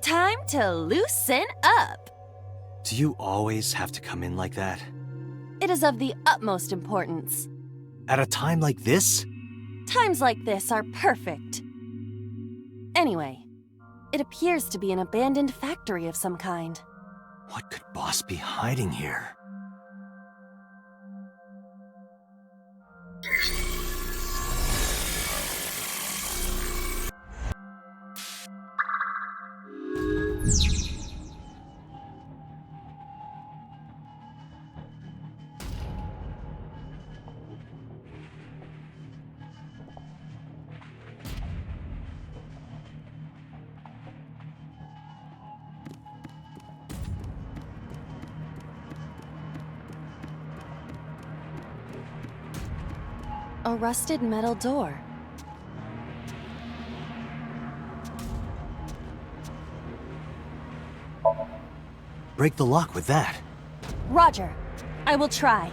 Time to loosen up. Do you always have to come in like that? It is of the utmost importance. At a time like this? Times like this are perfect. Anyway, it appears to be an abandoned factory of some kind. What could Boss be hiding here? A rusted metal door. Break the lock with that. Roger. I will try.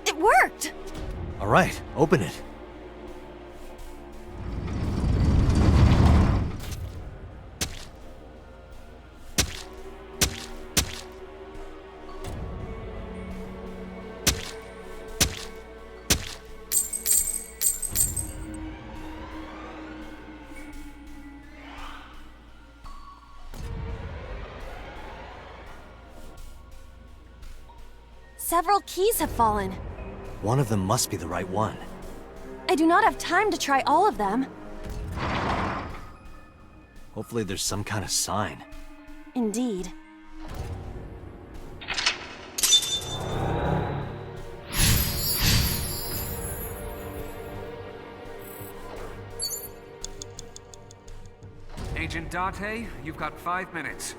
It worked! All right, open it. Several keys have fallen. One of them must be the right one. I do not have time to try all of them. Hopefully there's some kind of sign. Indeed. Agent Date, you've got 5 minutes.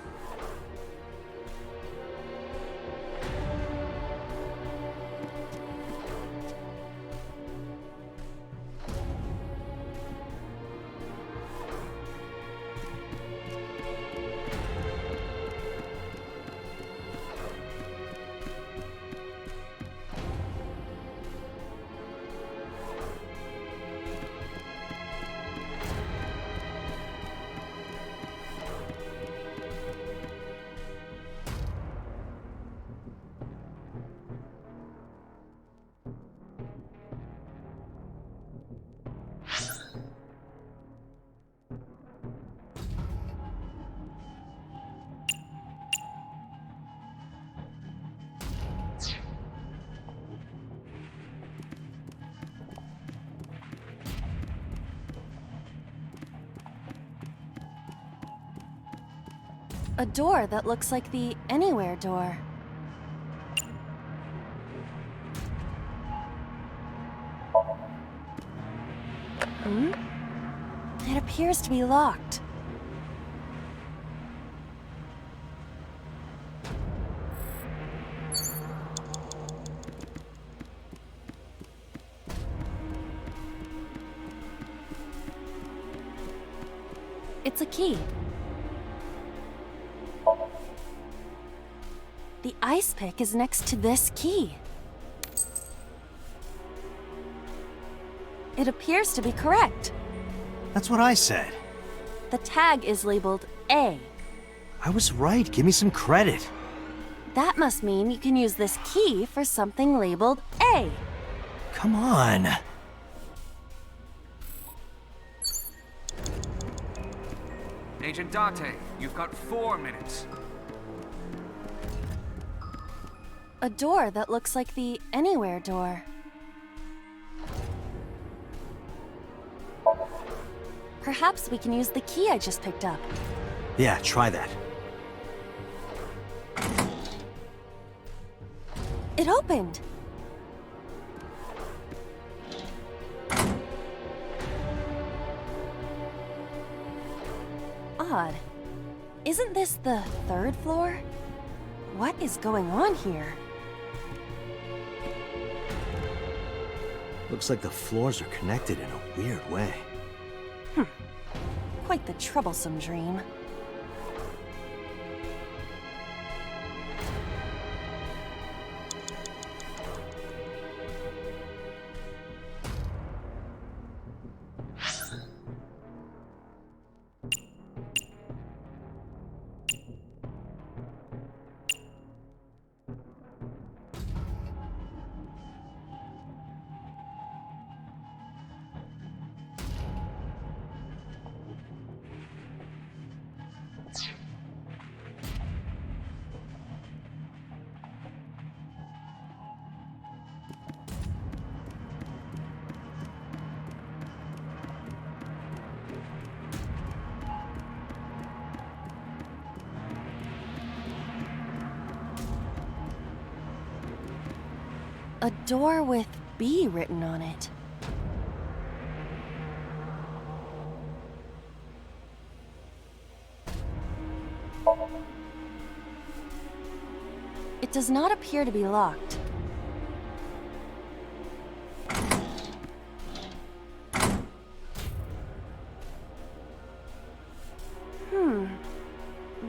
A door that looks like the Anywhere door. It appears to be locked. It's a key. The ice pick is next to this key. It appears to be correct. That's what I said. The tag is labeled A. I was right. Give me some credit. That must mean you can use this key for something labeled A. Come on. Agent Date, you've got 4 minutes. A door that looks like the Anywhere door. Perhaps we can use the key I just picked up. Yeah, try that. It opened! Odd. Isn't this the 3rd floor? What is going on here? Looks like the floors are connected in a weird way. Quite the troublesome dream. A door with B written on it. It does not appear to be locked.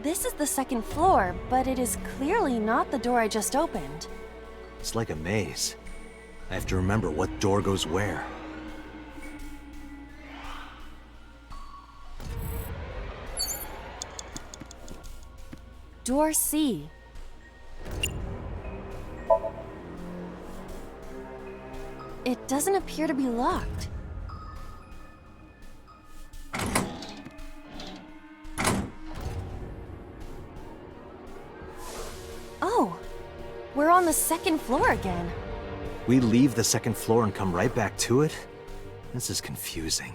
This is the second floor, but it is clearly not the door I just opened. It's like a maze. I have to remember what door goes where. Door C. It doesn't appear to be locked. Oh, we're on the second floor again. We leave the second floor and come right back to it? This is confusing.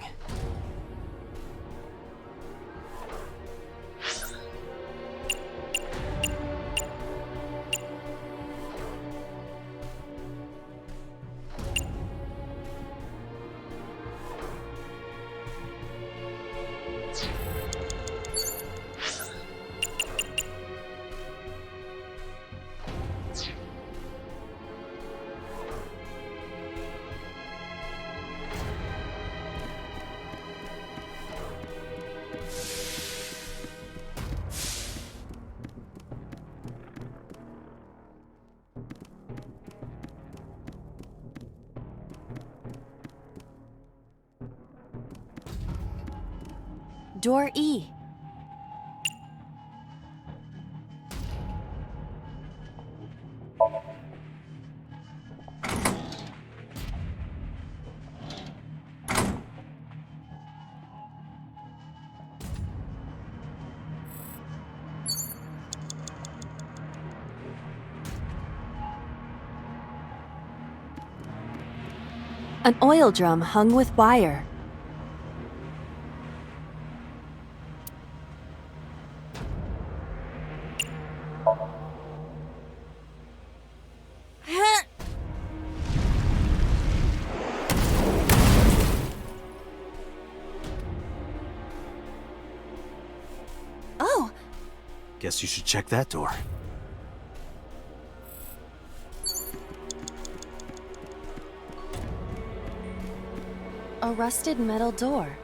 Door E. An oil drum hung with wire. Oh! Guess you should check that door. A rusted metal door.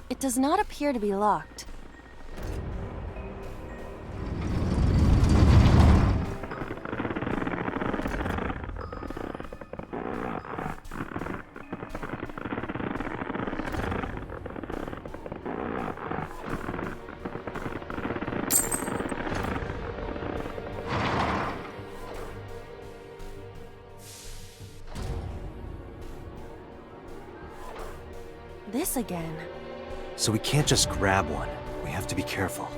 It does not appear to be locked. This again. So we can't just grab one. We have to be careful.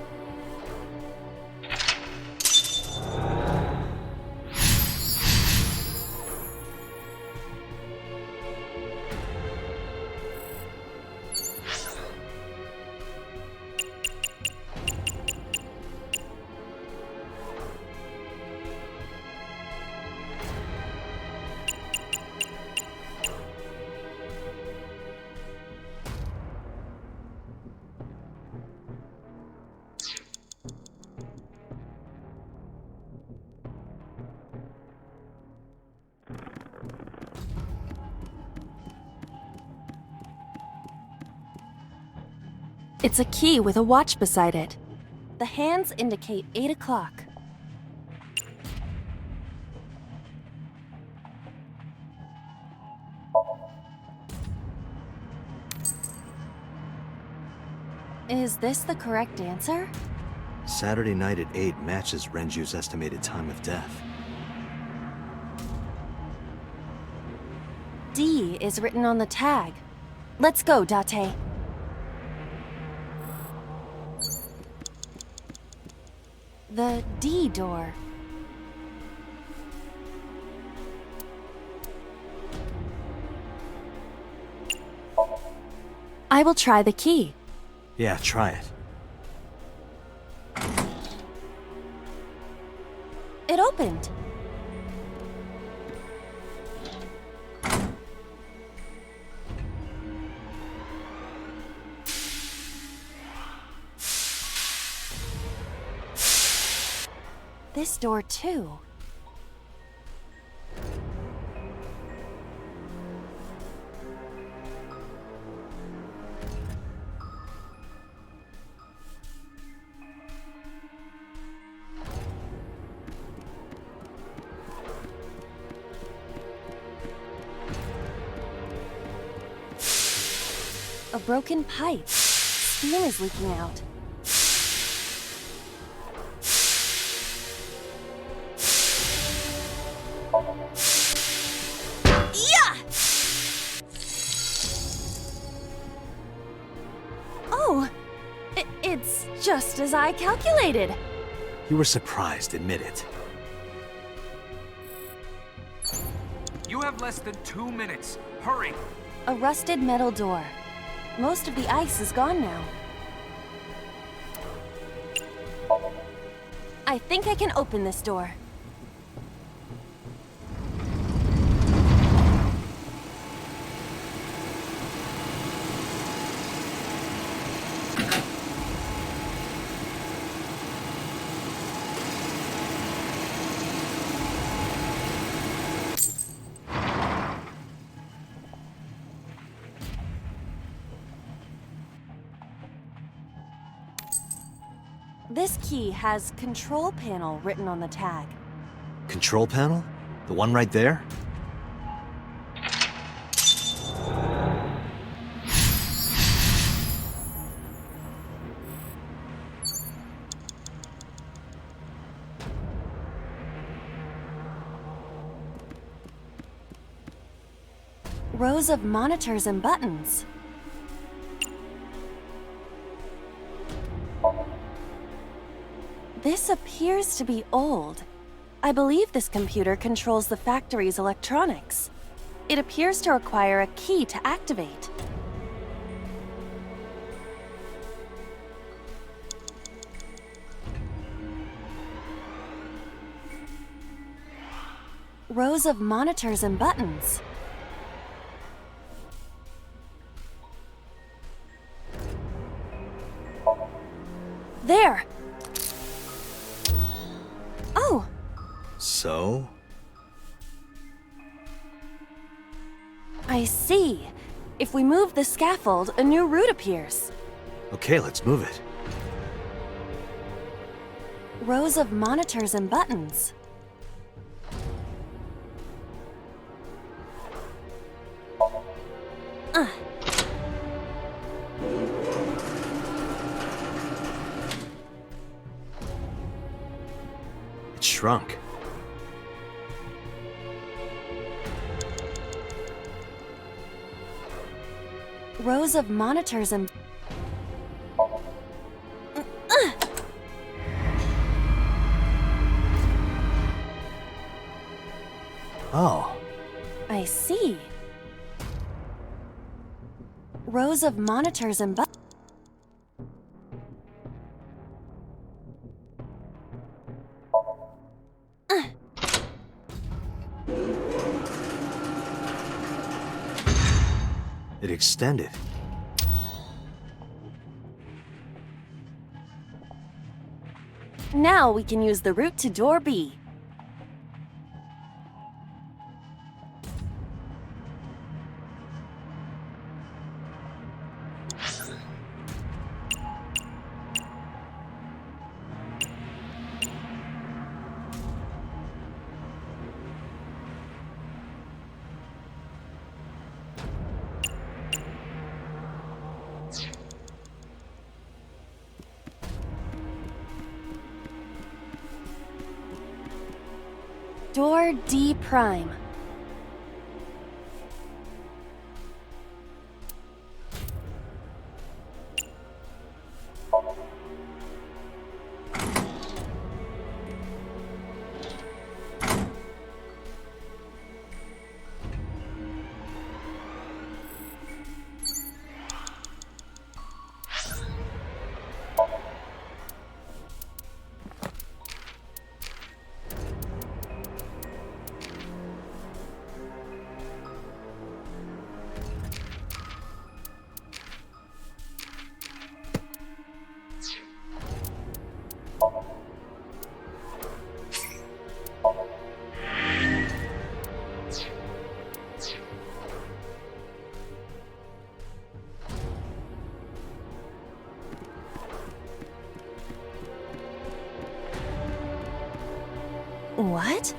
It's a key with a watch beside it. The hands indicate 8 o'clock. Is this the correct answer? Saturday night at 8 matches Renju's estimated time of death. D is written on the tag. Let's go, Date. The D door. I will try the key. Yeah, try it. It opened. this door too. A broken pipe. Steam is leaking out. Yeah! Oh, it's just as I calculated. You were surprised, admit it. You have less than 2 minutes. Hurry! A rusted metal door. Most of the ice is gone now. I think I can open this door. This key has Control Panel written on the tag. Control panel? The one right there? Rows of monitors and buttons. This appears to be old. I believe this computer controls the factory's electronics. It appears to require a key to activate. Rows of monitors and buttons. There! Oh! So? I see. If we move the scaffold, a new route appears. Okay, let's move it. Rows of monitors and buttons. It shrunk. Rows of monitors and... Oh. I see. Rows of monitors and buttons. It extended. Now we can use the route to door B. Door D prime. What?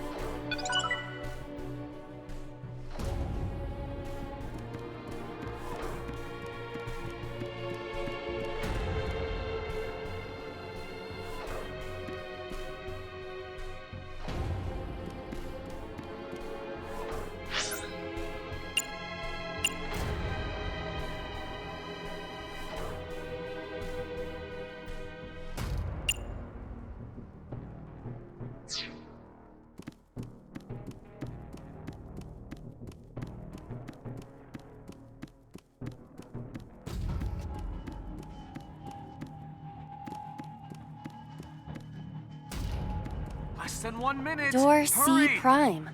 Less than 1 minute. Door C Hurry! prime.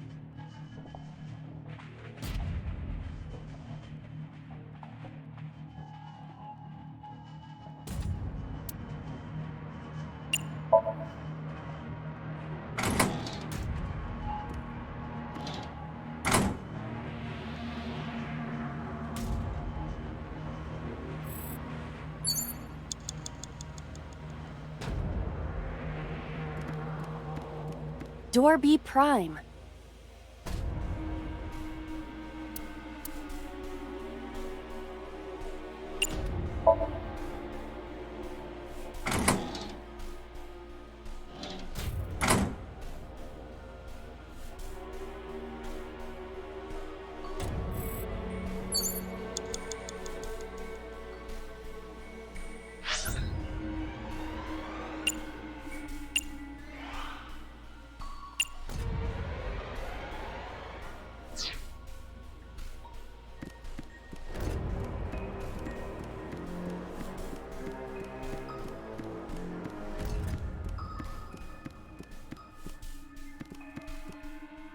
Door B prime.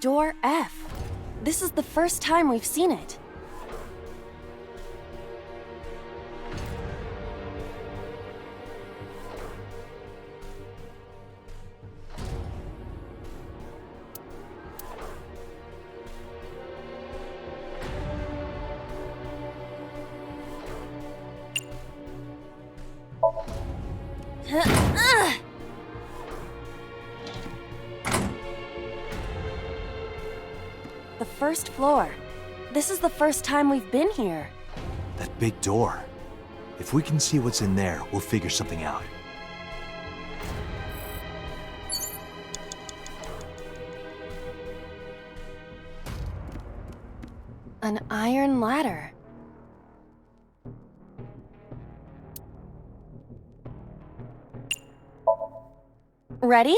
Door F. This is the first time we've seen it. The first floor. This is the first time we've been here. That big door. If we can see what's in there, we'll figure something out. An iron ladder. Ready?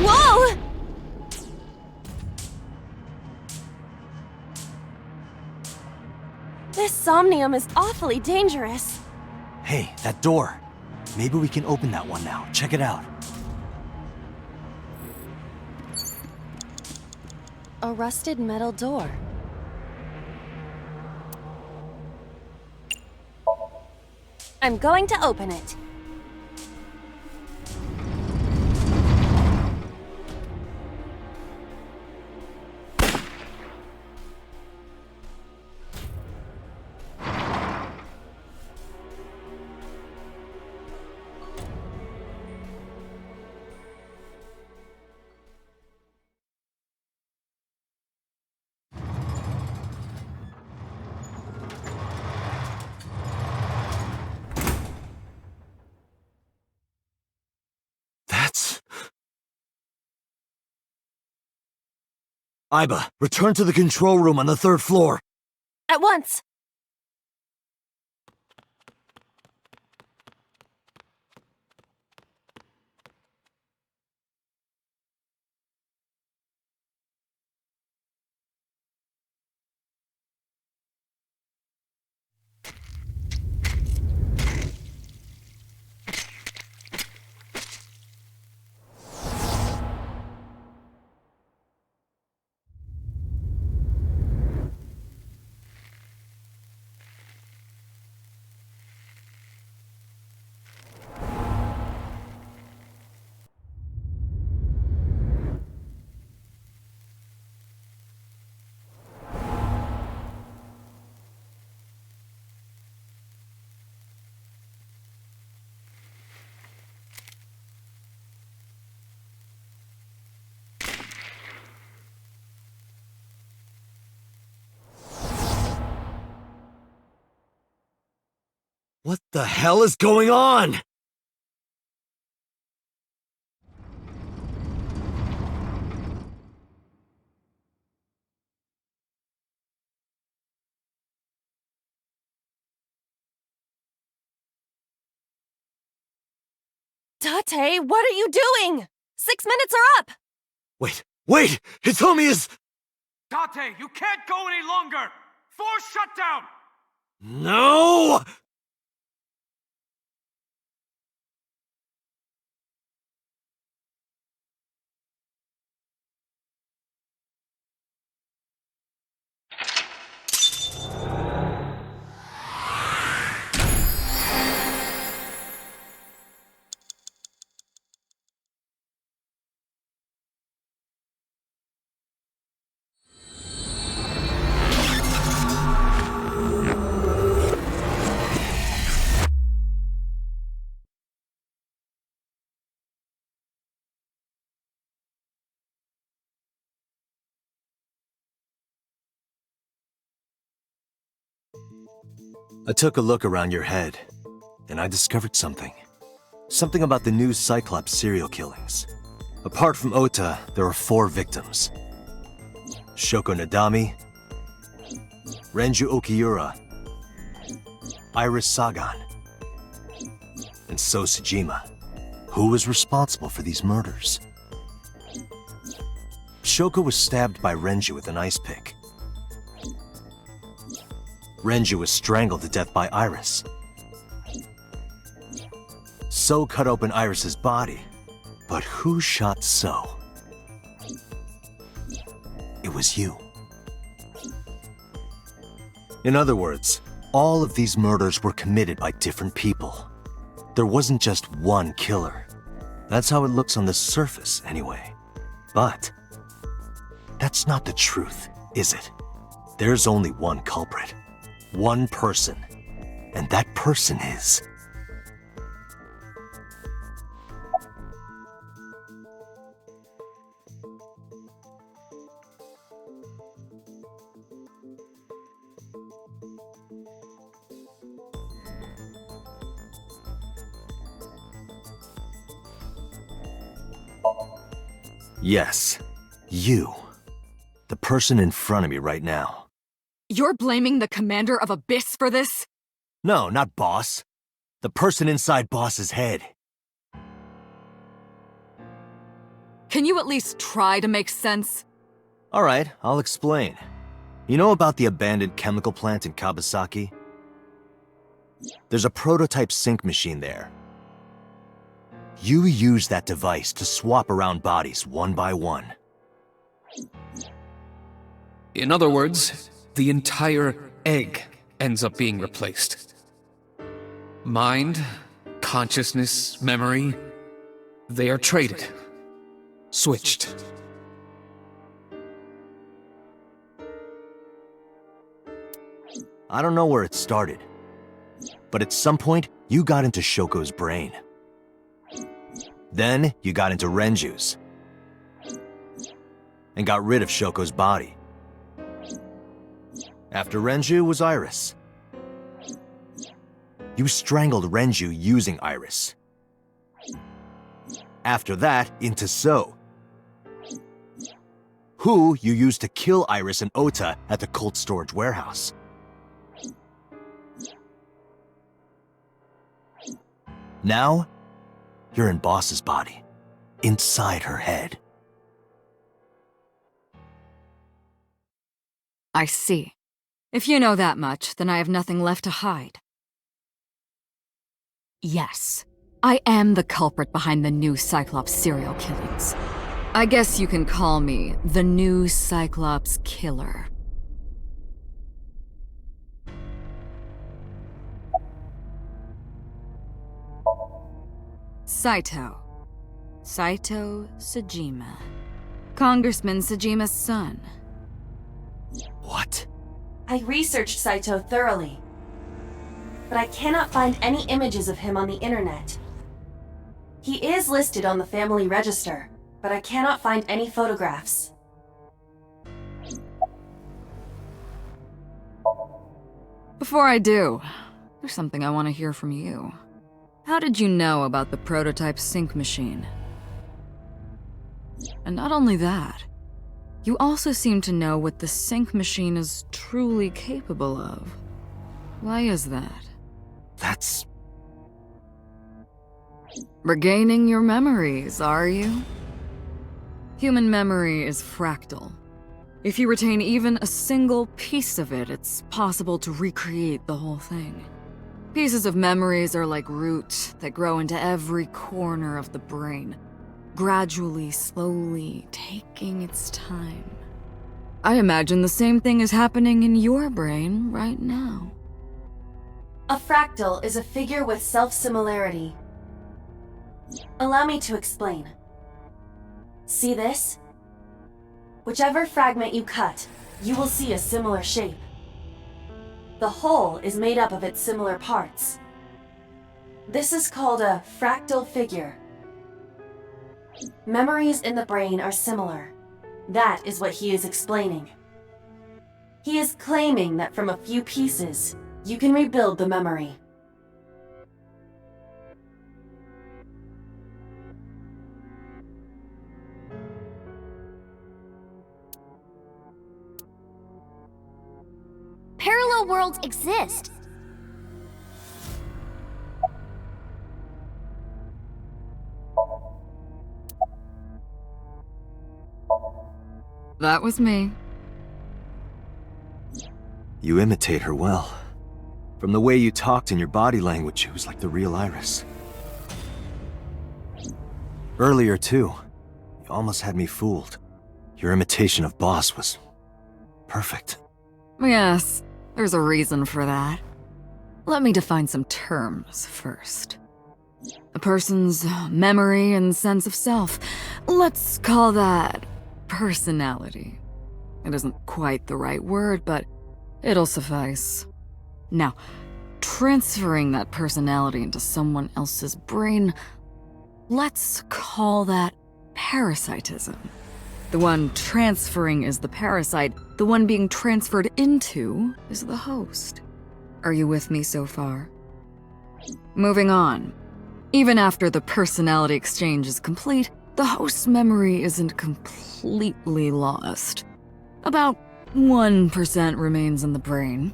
Whoa! This somnium is awfully dangerous. Hey, that door. Maybe we can open that one now. Check it out. A rusted metal door. I'm going to open it. Iba, return to the control room on the 3rd floor. At once! What the hell is going on? Tate, what are you doing? 6 minutes are up! Wait! He told me his... Tate, you can't go any longer! Force shutdown! No! I took a look around your head, and I discovered something. Something about the new Cyclops serial killings. Apart from Ota, there are 4 victims. Shoko Nadami, Renju Okiura, Iris Sagan, and So Sejima. Who was responsible for these murders? Shoko was stabbed by Renju with an ice pick. Renju was strangled to death by Iris. So cut open Iris's body. But who shot So? It was you. In other words, all of these murders were committed by different people. There wasn't just one killer. That's how it looks on the surface, anyway. But that's not the truth, is it? There's only one culprit. One person. And that person is... Yes, you. The person in front of me right now. You're blaming the commander of Abyss for this? No, not Boss. The person inside Boss's head. Can you at least try to make sense? Alright, I'll explain. You know about the abandoned chemical plant in Kabasaki? There's a prototype sync machine there. You use that device to swap around bodies one by one. In other words, the entire egg ends up being replaced. Mind, consciousness, memory, they are traded. Switched. I don't know where it started, but at some point, you got into Shoko's brain. Then, you got into Renju's. And got rid of Shoko's body. After Renju was Iris. You strangled Renju using Iris. After that, into So. Who you used to kill Iris and Ota at the cold storage warehouse. Now, you're in Boss's body, inside her head. I see. If you know that much, then I have nothing left to hide. Yes, I am the culprit behind the new Cyclops serial killings. I guess you can call me the new Cyclops killer. Saito Sejima. Congressman Sejima's son. What? I researched Saito thoroughly, but I cannot find any images of him on the internet. He is listed on the family register, but I cannot find any photographs. Before I do, there's something I want to hear from you. How did you know about the prototype sync machine? And not only that, you also seem to know what the sync machine is truly capable of. Why is that? That's... Regaining your memories, are you? Human memory is fractal. If you retain even a single piece of it, it's possible to recreate the whole thing. Pieces of memories are like roots that grow into every corner of the brain, gradually, slowly, taking its time. I imagine the same thing is happening in your brain right now. A fractal is a figure with self-similarity. Allow me to explain. See this? Whichever fragment you cut, you will see a similar shape. The whole is made up of its similar parts. This is called a fractal figure. Memories in the brain are similar. That is what he is explaining. He is claiming that from a few pieces, you can rebuild the memory. Parallel worlds exist. That was me. You imitate her well. From the way you talked and your body language, it was like the real Iris. Earlier, too, you almost had me fooled. Your imitation of Boss was perfect. Yes, there's a reason for that. Let me define some terms first. A person's memory and sense of self. Let's call that personality. It isn't quite the right word, but it'll suffice. Now, transferring that personality into someone else's brain, let's call that parasitism. The one transferring is the parasite, the one being transferred into is the host. Are you with me so far? Moving on. Even after the personality exchange is complete, the host's memory isn't completely lost. About 1% remains in the brain.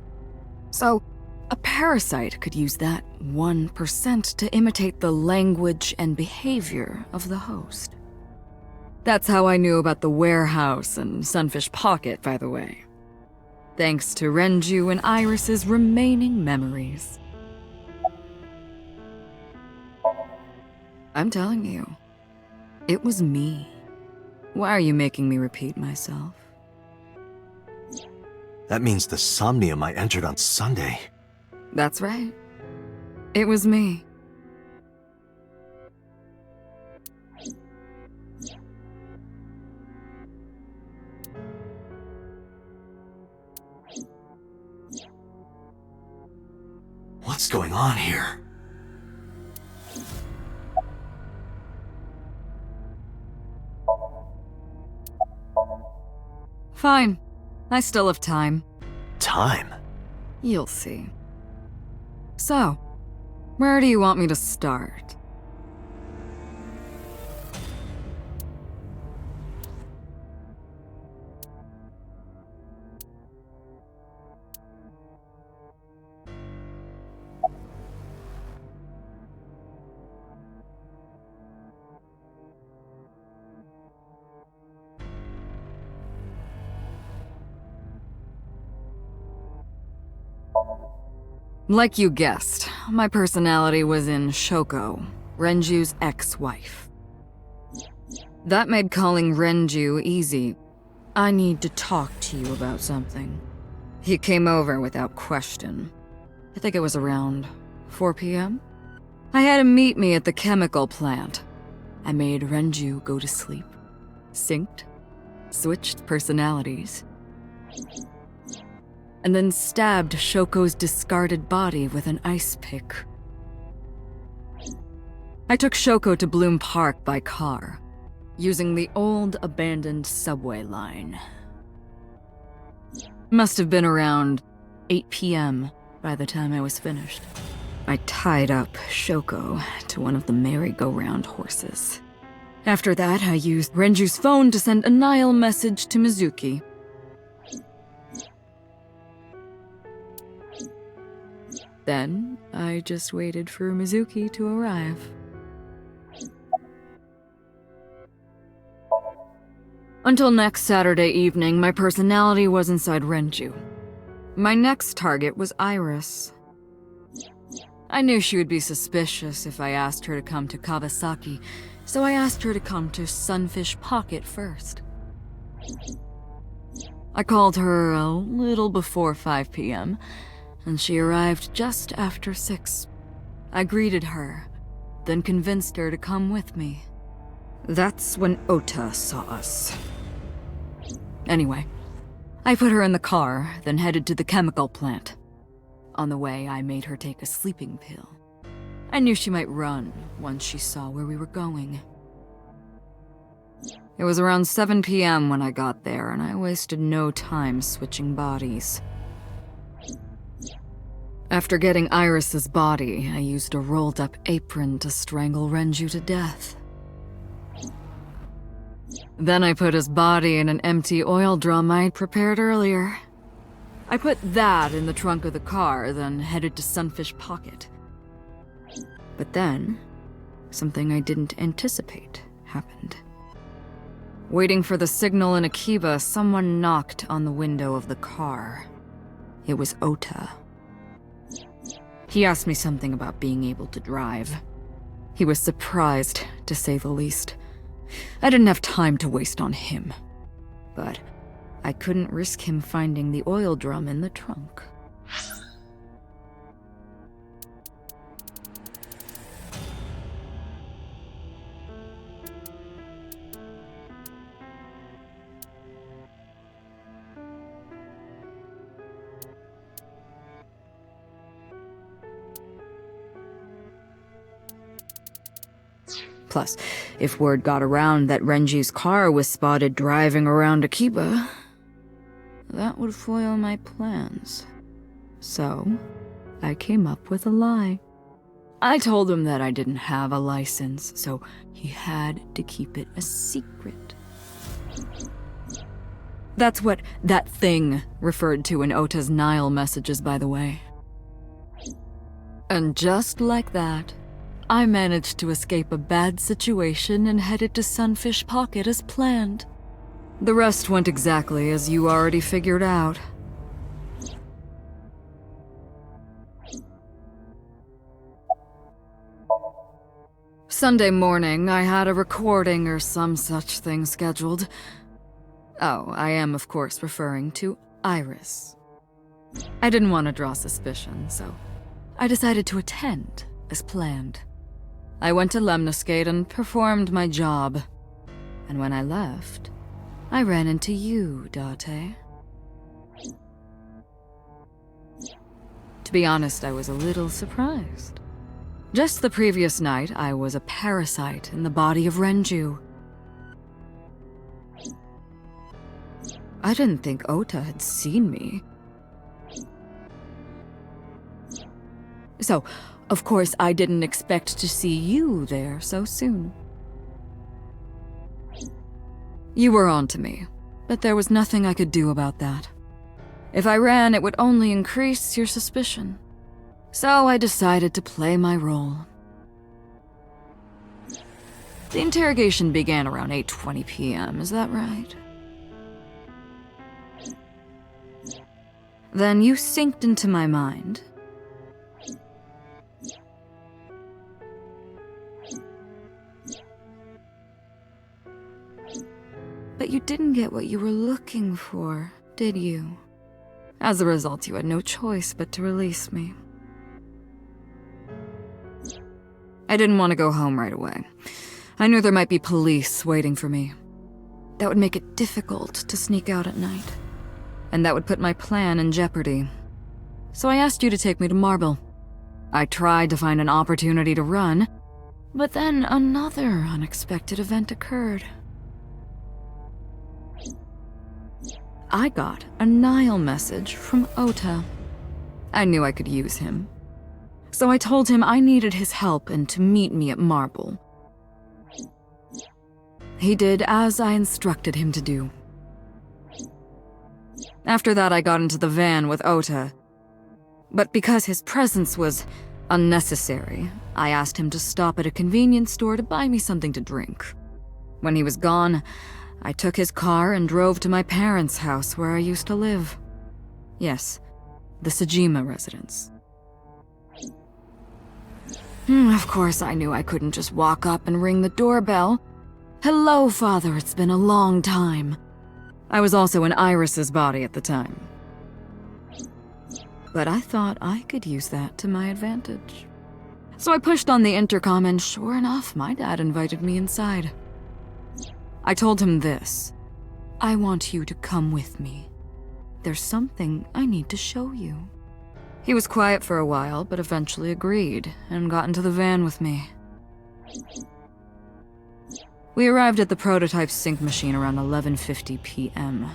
So, a parasite could use that 1% to imitate the language and behavior of the host. That's how I knew about the warehouse and Sunfish Pocket, by the way. Thanks to Renju and Iris's remaining memories. I'm telling you, it was me. Why are you making me repeat myself? That means the Somnium I entered on Sunday. That's right. It was me. What's going on here? Fine. I still have time. Time? You'll see. So, where do you want me to start? Like you guessed, my personality was in Shoko, Renju's ex-wife. That made calling Renju easy. I need to talk to you about something. He came over without question. I think it was around 4 p.m. I had him meet me at the chemical plant. I made Renju go to sleep. Synced. Switched personalities. And then stabbed Shoko's discarded body with an ice pick. I took Shoko to Bloom Park by car, using the old abandoned subway line. Must have been around 8 p.m. by the time I was finished. I tied up Shoko to one of the merry-go-round horses. After that, I used Renju's phone to send a Nile message to Mizuki. Then, I just waited for Mizuki to arrive. Until next Saturday evening, my personality was inside Renju. My next target was Iris. I knew she would be suspicious if I asked her to come to Kawasaki, so I asked her to come to Sunfish Pocket first. I called her a little before 5 p.m., and she arrived just after 6. I greeted her, then convinced her to come with me. That's when Ota saw us. Anyway, I put her in the car, then headed to the chemical plant. On the way, I made her take a sleeping pill. I knew she might run once she saw where we were going. It was around 7 p.m. when I got there, and I wasted no time switching bodies. After getting Iris's body, I used a rolled-up apron to strangle Renju to death. Then I put his body in an empty oil drum I'd prepared earlier. I put that in the trunk of the car, then headed to Sunfish Pocket. But then, something I didn't anticipate happened. Waiting for the signal in Akiba, someone knocked on the window of the car. It was Ota. He asked me something about being able to drive. He was surprised, to say the least. I didn't have time to waste on him. But I couldn't risk him finding the oil drum in the trunk. Plus, if word got around that Renji's car was spotted driving around Akiba, that would foil my plans. So, I came up with a lie. I told him that I didn't have a license, so he had to keep it a secret. That's what that thing referred to in Ota's Nile messages, by the way. And just like that, I managed to escape a bad situation and headed to Sunfish Pocket as planned. The rest went exactly as you already figured out. Sunday morning, I had a recording or some such thing scheduled. Oh, I am of course referring to Iris. I didn't want to draw suspicion, so I decided to attend as planned. I went to Lemniscate and performed my job. And when I left, I ran into you, Date. To be honest, I was a little surprised. Just the previous night, I was a parasite in the body of Renju. I didn't think Ota had seen me. So, of course, I didn't expect to see you there so soon. You were on to me, but there was nothing I could do about that. If I ran, it would only increase your suspicion. So I decided to play my role. The interrogation began around 8:20 p.m., is that right? Then you synced into my mind. But you didn't get what you were looking for, did you? As a result, you had no choice but to release me. I didn't want to go home right away. I knew there might be police waiting for me. That would make it difficult to sneak out at night. And that would put my plan in jeopardy. So I asked you to take me to Marble. I tried to find an opportunity to run, but then another unexpected event occurred. I got a Nile message from Ota. I knew I could use him. So I told him I needed his help and to meet me at Marble. He did as I instructed him to do. After that, I got into the van with Ota. But because his presence was unnecessary, I asked him to stop at a convenience store to buy me something to drink. When he was gone, I took his car and drove to my parents' house where I used to live. Yes, the Sejima residence. Of course, I knew I couldn't just walk up and ring the doorbell. Hello, Father, it's been a long time. I was also in Iris's body at the time. But I thought I could use that to my advantage. So I pushed on the intercom and sure enough, my dad invited me inside. I told him this. I want you to come with me. There's something I need to show you. He was quiet for a while, but eventually agreed and got into the van with me. We arrived at the prototype sync machine around 11:50 p.m.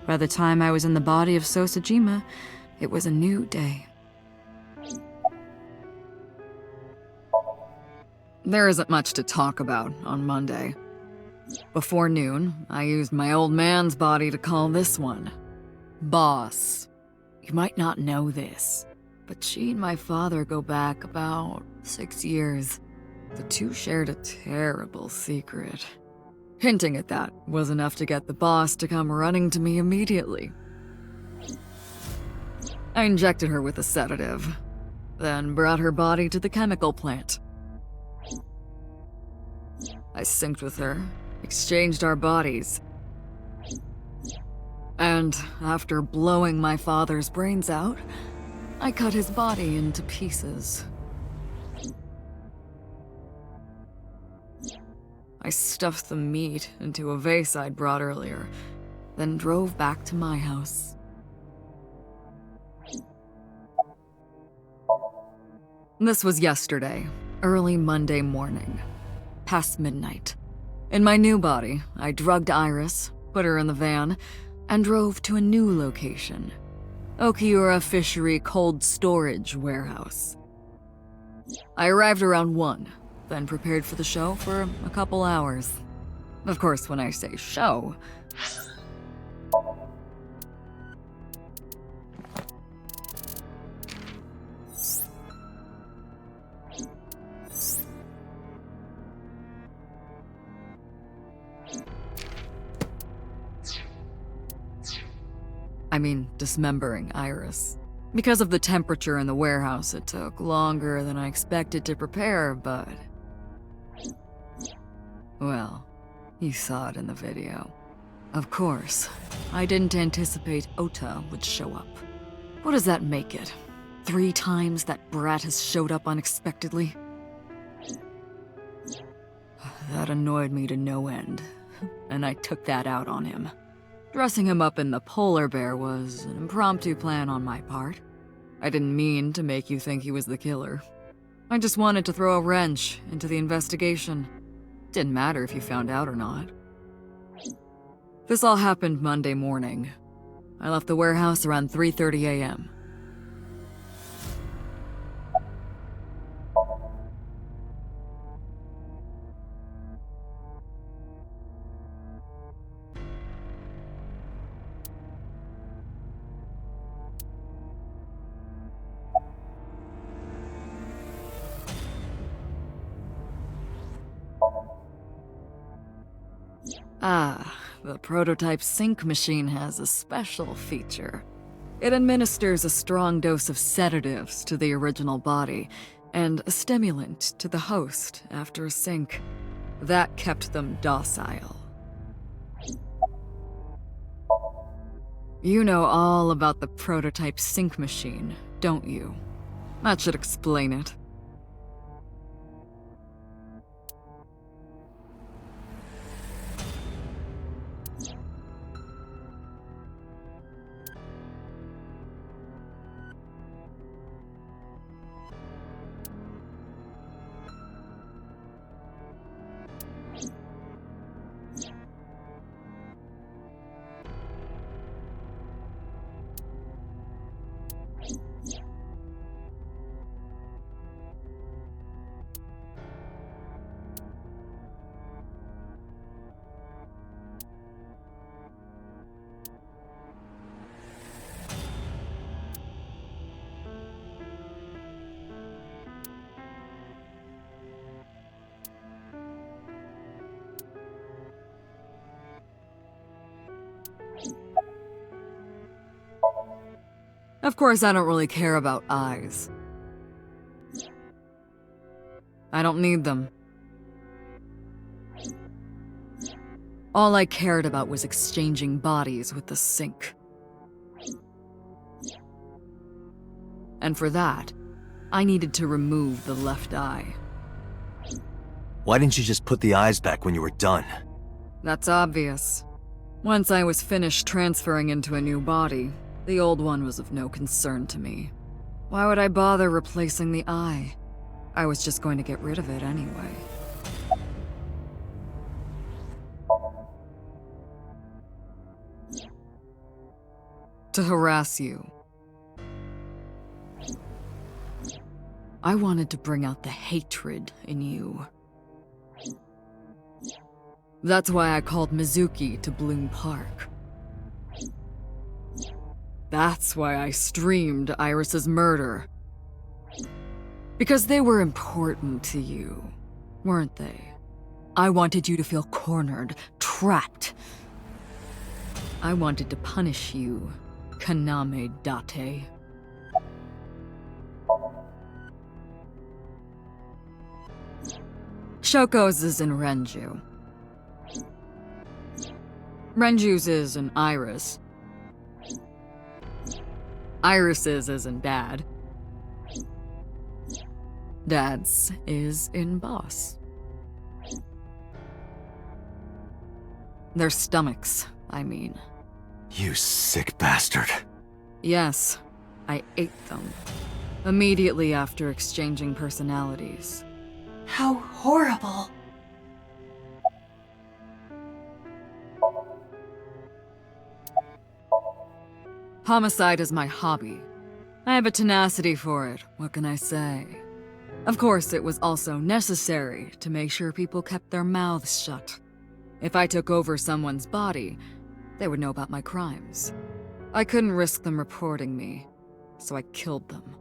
By the time I was in the body of Sosejima, it was a new day. There isn't much to talk about on Monday. Before noon, I used my old man's body to call this one Boss. You might not know this, but she and my father go back about 6 years. The two shared a terrible secret. Hinting at that was enough to get the boss to come running to me immediately. I injected her with a sedative, then brought her body to the chemical plant. I synced with her, exchanged our bodies, and after blowing my father's brains out, I cut his body into pieces. I stuffed the meat into a vase I'd brought earlier, then drove back to my house. This was yesterday, early Monday morning, past midnight. In my new body, I drugged Iris, put her in the van, and drove to a new location, Okiura Fishery Cold Storage Warehouse. I arrived around 1, then prepared for the show for a couple hours. Of course, when I say show, I mean dismembering Iris. Because of the temperature in the warehouse, it took longer than I expected to prepare, but... well, you saw it in the video. Of course, I didn't anticipate Ota would show up. What does that make it? 3 times that brat has showed up unexpectedly? That annoyed me to no end, and I took that out on him. Dressing him up in the polar bear was an impromptu plan on my part. I didn't mean to make you think he was the killer. I just wanted to throw a wrench into the investigation. Didn't matter if you found out or not. This all happened Monday morning. I left the warehouse around 3:30 a.m. The prototype sync machine has a special feature. It administers a strong dose of sedatives to the original body, and a stimulant to the host after a sync. That kept them docile. You know all about the prototype sync machine, don't you? That should explain it. Of course, I don't really care about eyes. I don't need them. All I cared about was exchanging bodies with the sink. And for that, I needed to remove the left eye. Why didn't you just put the eyes back when you were done? That's obvious. Once I was finished transferring into a new body, the old one was of no concern to me. Why would I bother replacing the eye? I was just going to get rid of it anyway. To harass you. I wanted to bring out the hatred in you. That's why I called Mizuki to Bloom Park. That's why I streamed Iris's murder. Because they were important to you, weren't they? I wanted you to feel cornered, trapped. I wanted to punish you, Kaname Date. Shoko's is in Renju. Renju's is in Iris. Iris's is in Dad. Dad's is in Boss. Their stomachs, I mean. You sick bastard. Yes, I ate them. Immediately after exchanging personalities. How horrible. Homicide is my hobby. I have a tenacity for it, what can I say? Of course, it was also necessary to make sure people kept their mouths shut. If I took over someone's body, they would know about my crimes. I couldn't risk them reporting me, so I killed them.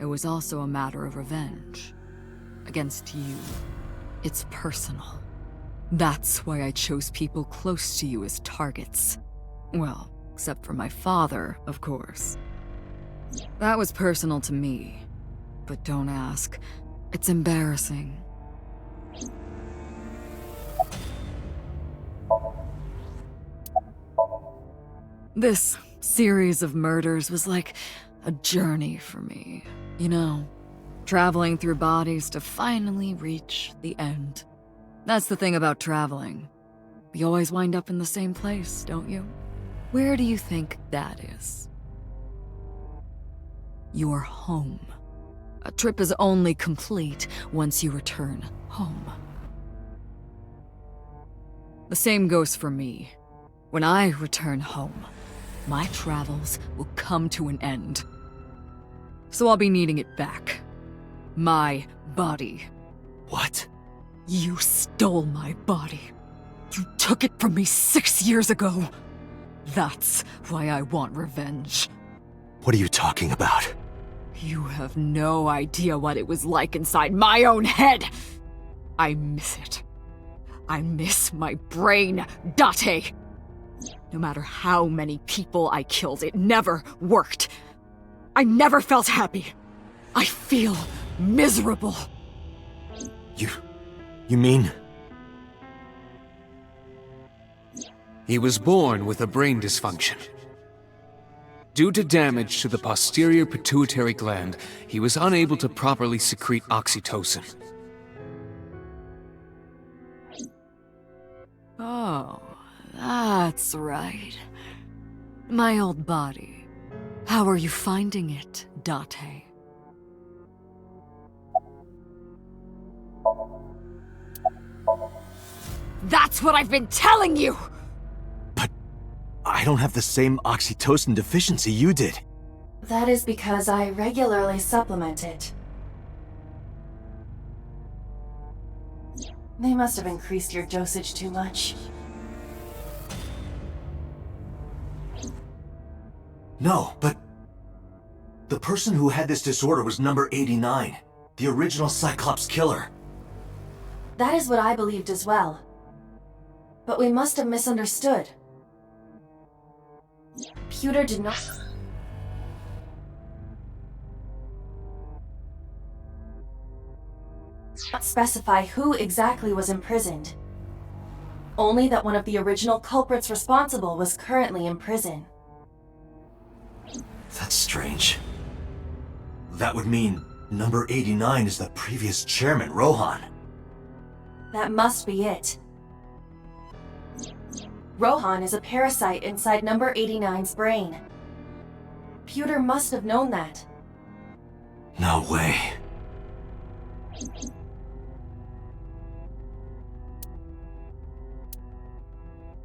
It was also a matter of revenge. Against you. It's personal. That's why I chose people close to you as targets. Well, except for my father, of course. That was personal to me. But don't ask. It's embarrassing. This series of murders was like a journey for me, you know? Traveling through bodies to finally reach the end. That's the thing about traveling. You always wind up in the same place, don't you? Where do you think that is? Your home. A trip is only complete once you return home. The same goes for me. When I return home, my travels will come to an end. So I'll be needing it back. My body. What? You stole my body. You took it from me 6 years ago. That's why I want revenge. What are you talking about? You have no idea what it was like inside my own head. I miss it. I miss my brain, Date. No matter how many people I killed, it never worked. I never felt happy. I feel miserable. You mean? He was born with a brain dysfunction. Due to damage to the posterior pituitary gland, he was unable to properly secrete oxytocin. Oh, that's right. My old body. How are you finding it, Date? That's what I've been telling you! But I don't have the same oxytocin deficiency you did. That is because I regularly supplement it. They must have increased your dosage too much. No, but the person who had this disorder was number 89, the original Cyclops killer. That is what I believed as well. But we must have misunderstood. Pewter did not specify who exactly was imprisoned. Only that one of the original culprits responsible was currently in prison. That's strange. That would mean number 89 is the previous chairman, Rohan. That must be it. Rohan is a parasite inside number 89's brain. Pewter must have known that. No way.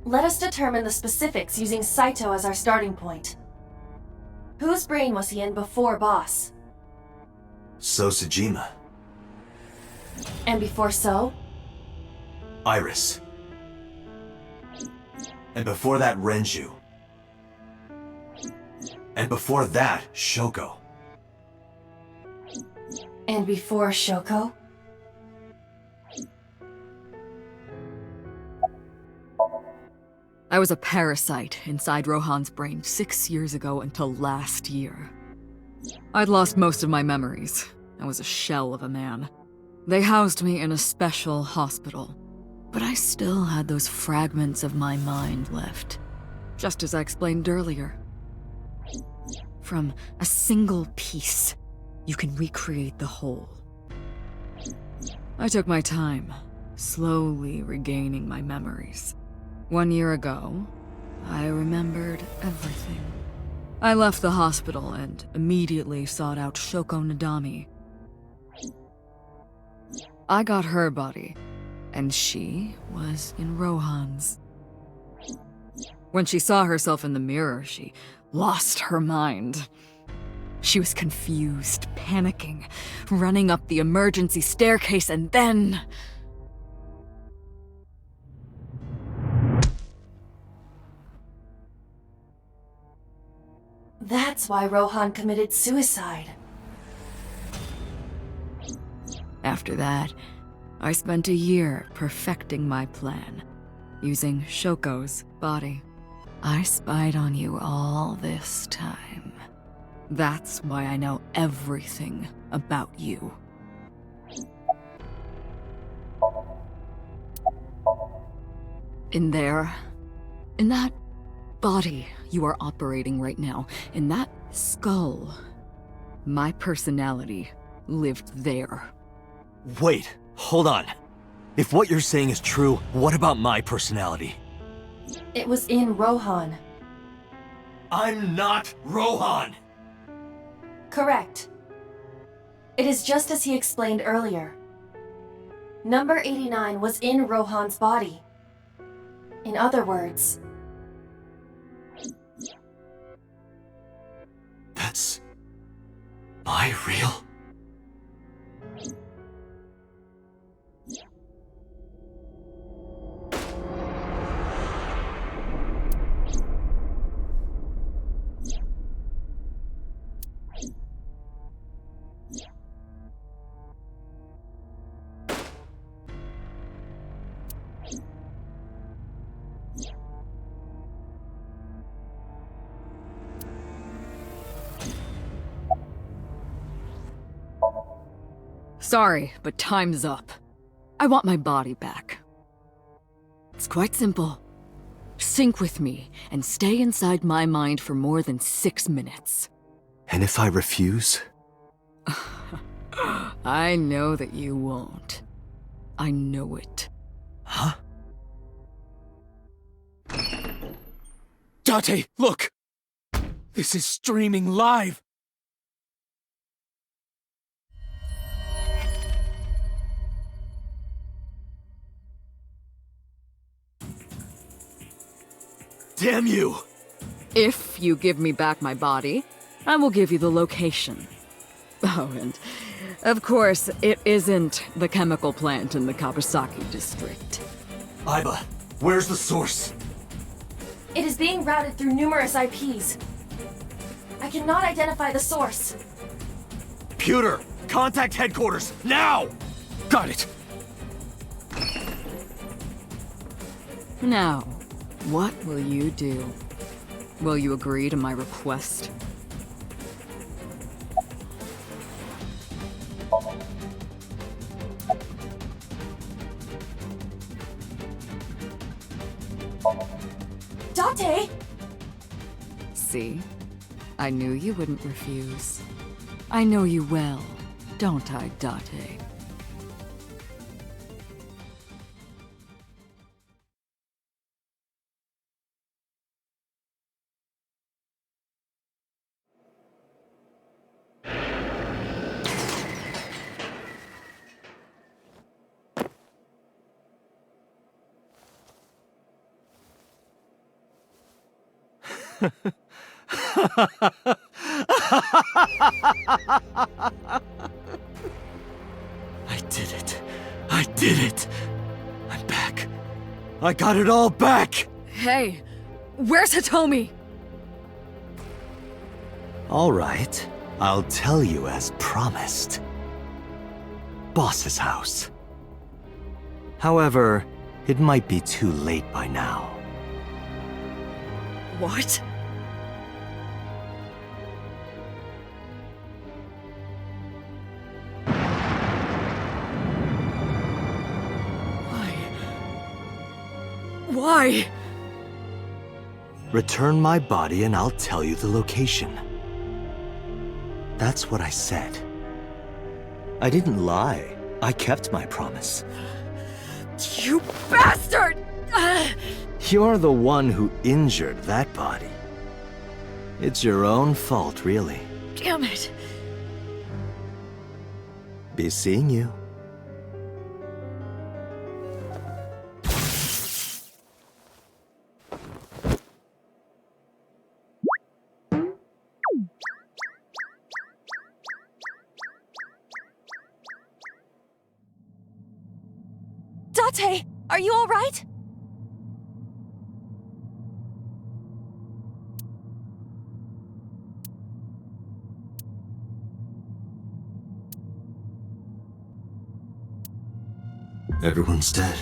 Let us determine the specifics using Saito as our starting point. Whose brain was he in before Boss? So Sejima. And before So? Iris. And before that, Renju. And before that, Shoko. And before Shoko? I was a parasite inside Rohan's brain 6 years ago until last year. I'd lost most of my memories. I was a shell of a man. They housed me in a special hospital, but I still had those fragments of my mind left, just as I explained earlier. From a single piece, you can recreate the whole. I took my time, slowly regaining my memories. 1 year ago, I remembered everything. I left the hospital and immediately sought out Shoko Nadami. I got her body, and she was in Rohan's. When she saw herself in the mirror, she lost her mind. She was confused, panicking, running up the emergency staircase, and then... That's why Rohan committed suicide. After that, I spent a year perfecting my plan, using Shoko's body. I spied on you all this time. That's why I know everything about you. In there, in that body you are operating right now, in that skull, my personality lived there. Wait, hold on. If what you're saying is true, what about my personality? It was in Rohan. I'm not Rohan! Correct. It is just as he explained earlier. Number 89 was in Rohan's body. In other words... That's... my real... Sorry, but time's up. I want my body back. It's quite simple. Sync with me and stay inside my mind for more than 6 minutes. And if I refuse? I know that you won't. I know it. Huh? Date, look! This is streaming live! Damn you! If you give me back my body, I will give you the location. Oh, and of course, it isn't the chemical plant in the Kabasaki district. Aiba, where's the source? It is being routed through numerous IPs. I cannot identify the source. Pewter, contact headquarters, now! Got it! Now, what will you do? Will you agree to my request? Date! See? I knew you wouldn't refuse. I know you well, don't I, Date? I did it. I did it. I'm back. I got it all back! Hey, where's Hitomi? All right. I'll tell you as promised. Boss's house. However, it might be too late by now. What? Why? Return my body and I'll tell you the location. That's what I said. I didn't lie. I kept my promise. You bastard! You're the one who injured that body. It's your own fault, really. Damn it. Be seeing you. Date! Are you alright? Everyone's dead.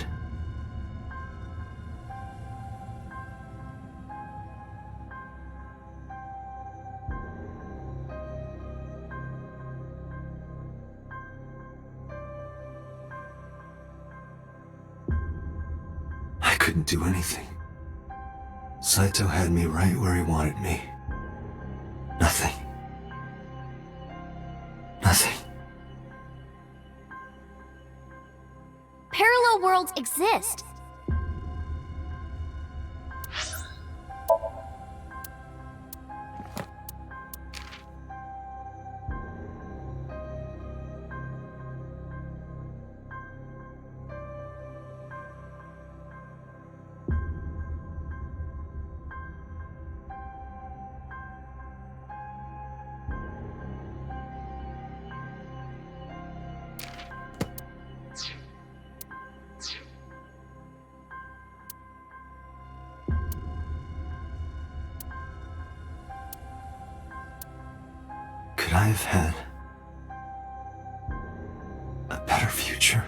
I couldn't do anything. Saito had me right where he wanted me. Nothing. Nothing. Parallel worlds exist. Could I have had a better future?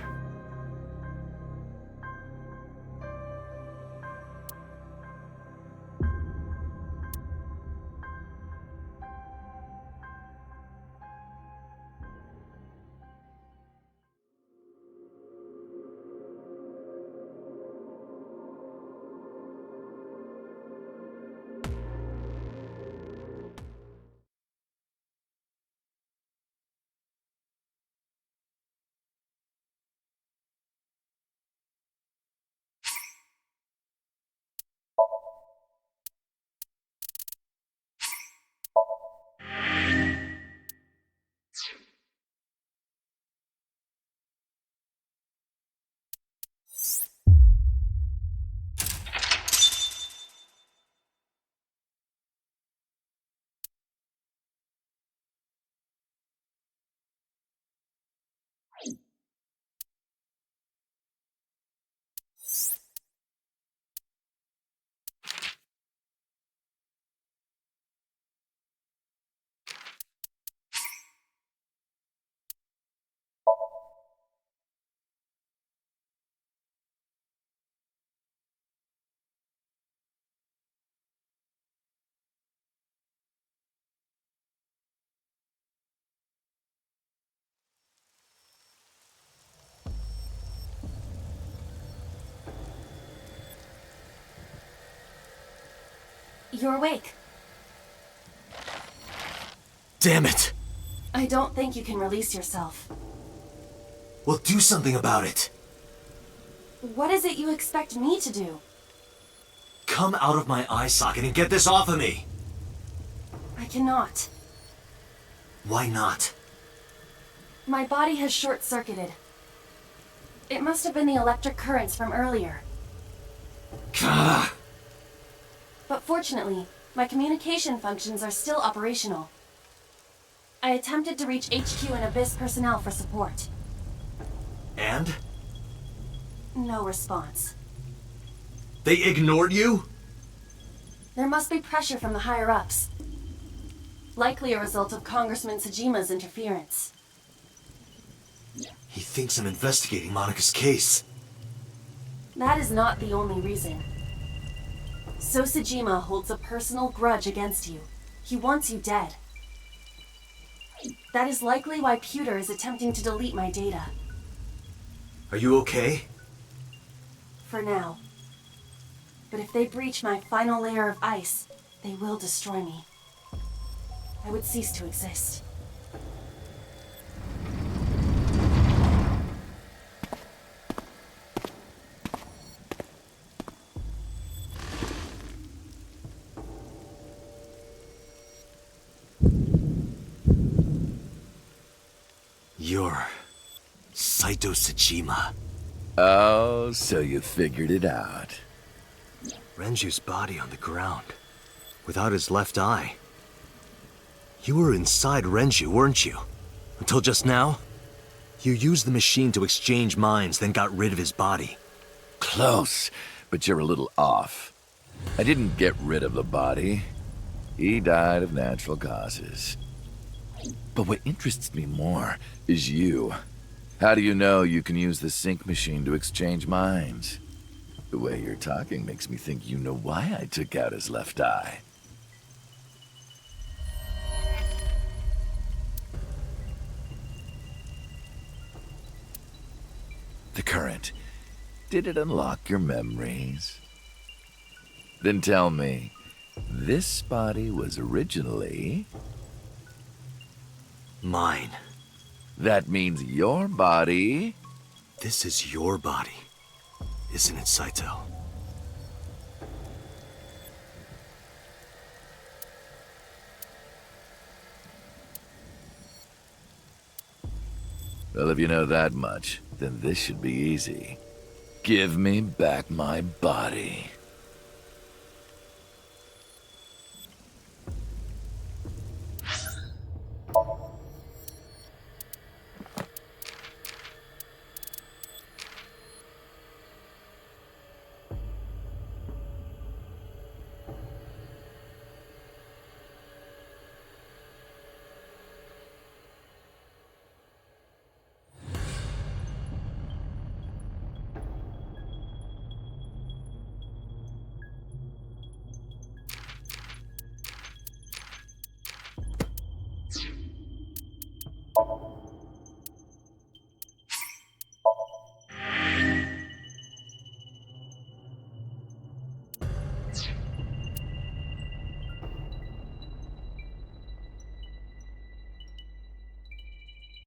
You're awake. Damn it! I don't think you can release yourself. Well, do something about it. What is it you expect me to do? Come out of my eye socket and get this off of me! I cannot. Why not? My body has short-circuited. It must have been the electric currents from earlier. Gah! But fortunately, my communication functions are still operational. I attempted to reach HQ and Abyss personnel for support. And? No response. They ignored you? There must be pressure from the higher-ups. Likely a result of Congressman Tsujima's interference. He thinks I'm investigating Monika's case. That is not the only reason. So Tsujima holds a personal grudge against you. He wants you dead. That is likely why Pewter is attempting to delete my data. Are you okay? For now. But if they breach my final layer of ice, they will destroy me. I would cease to exist. You're Saito Tsujima. Oh, so you figured it out. Renju's body on the ground, without his left eye. You were inside Renju, weren't you? Until just now? You used the machine to exchange minds, then got rid of his body. Close, but you're a little off. I didn't get rid of the body. He died of natural causes. But what interests me more is you. How do you know you can use the sync machine to exchange minds? The way you're talking makes me think you know why I took out his left eye. The current. Did it unlock your memories? Then tell me, this body was originally... Mine. That means your body... This is your body, isn't it, Saito? Well, if you know that much, then this should be easy. Give me back my body.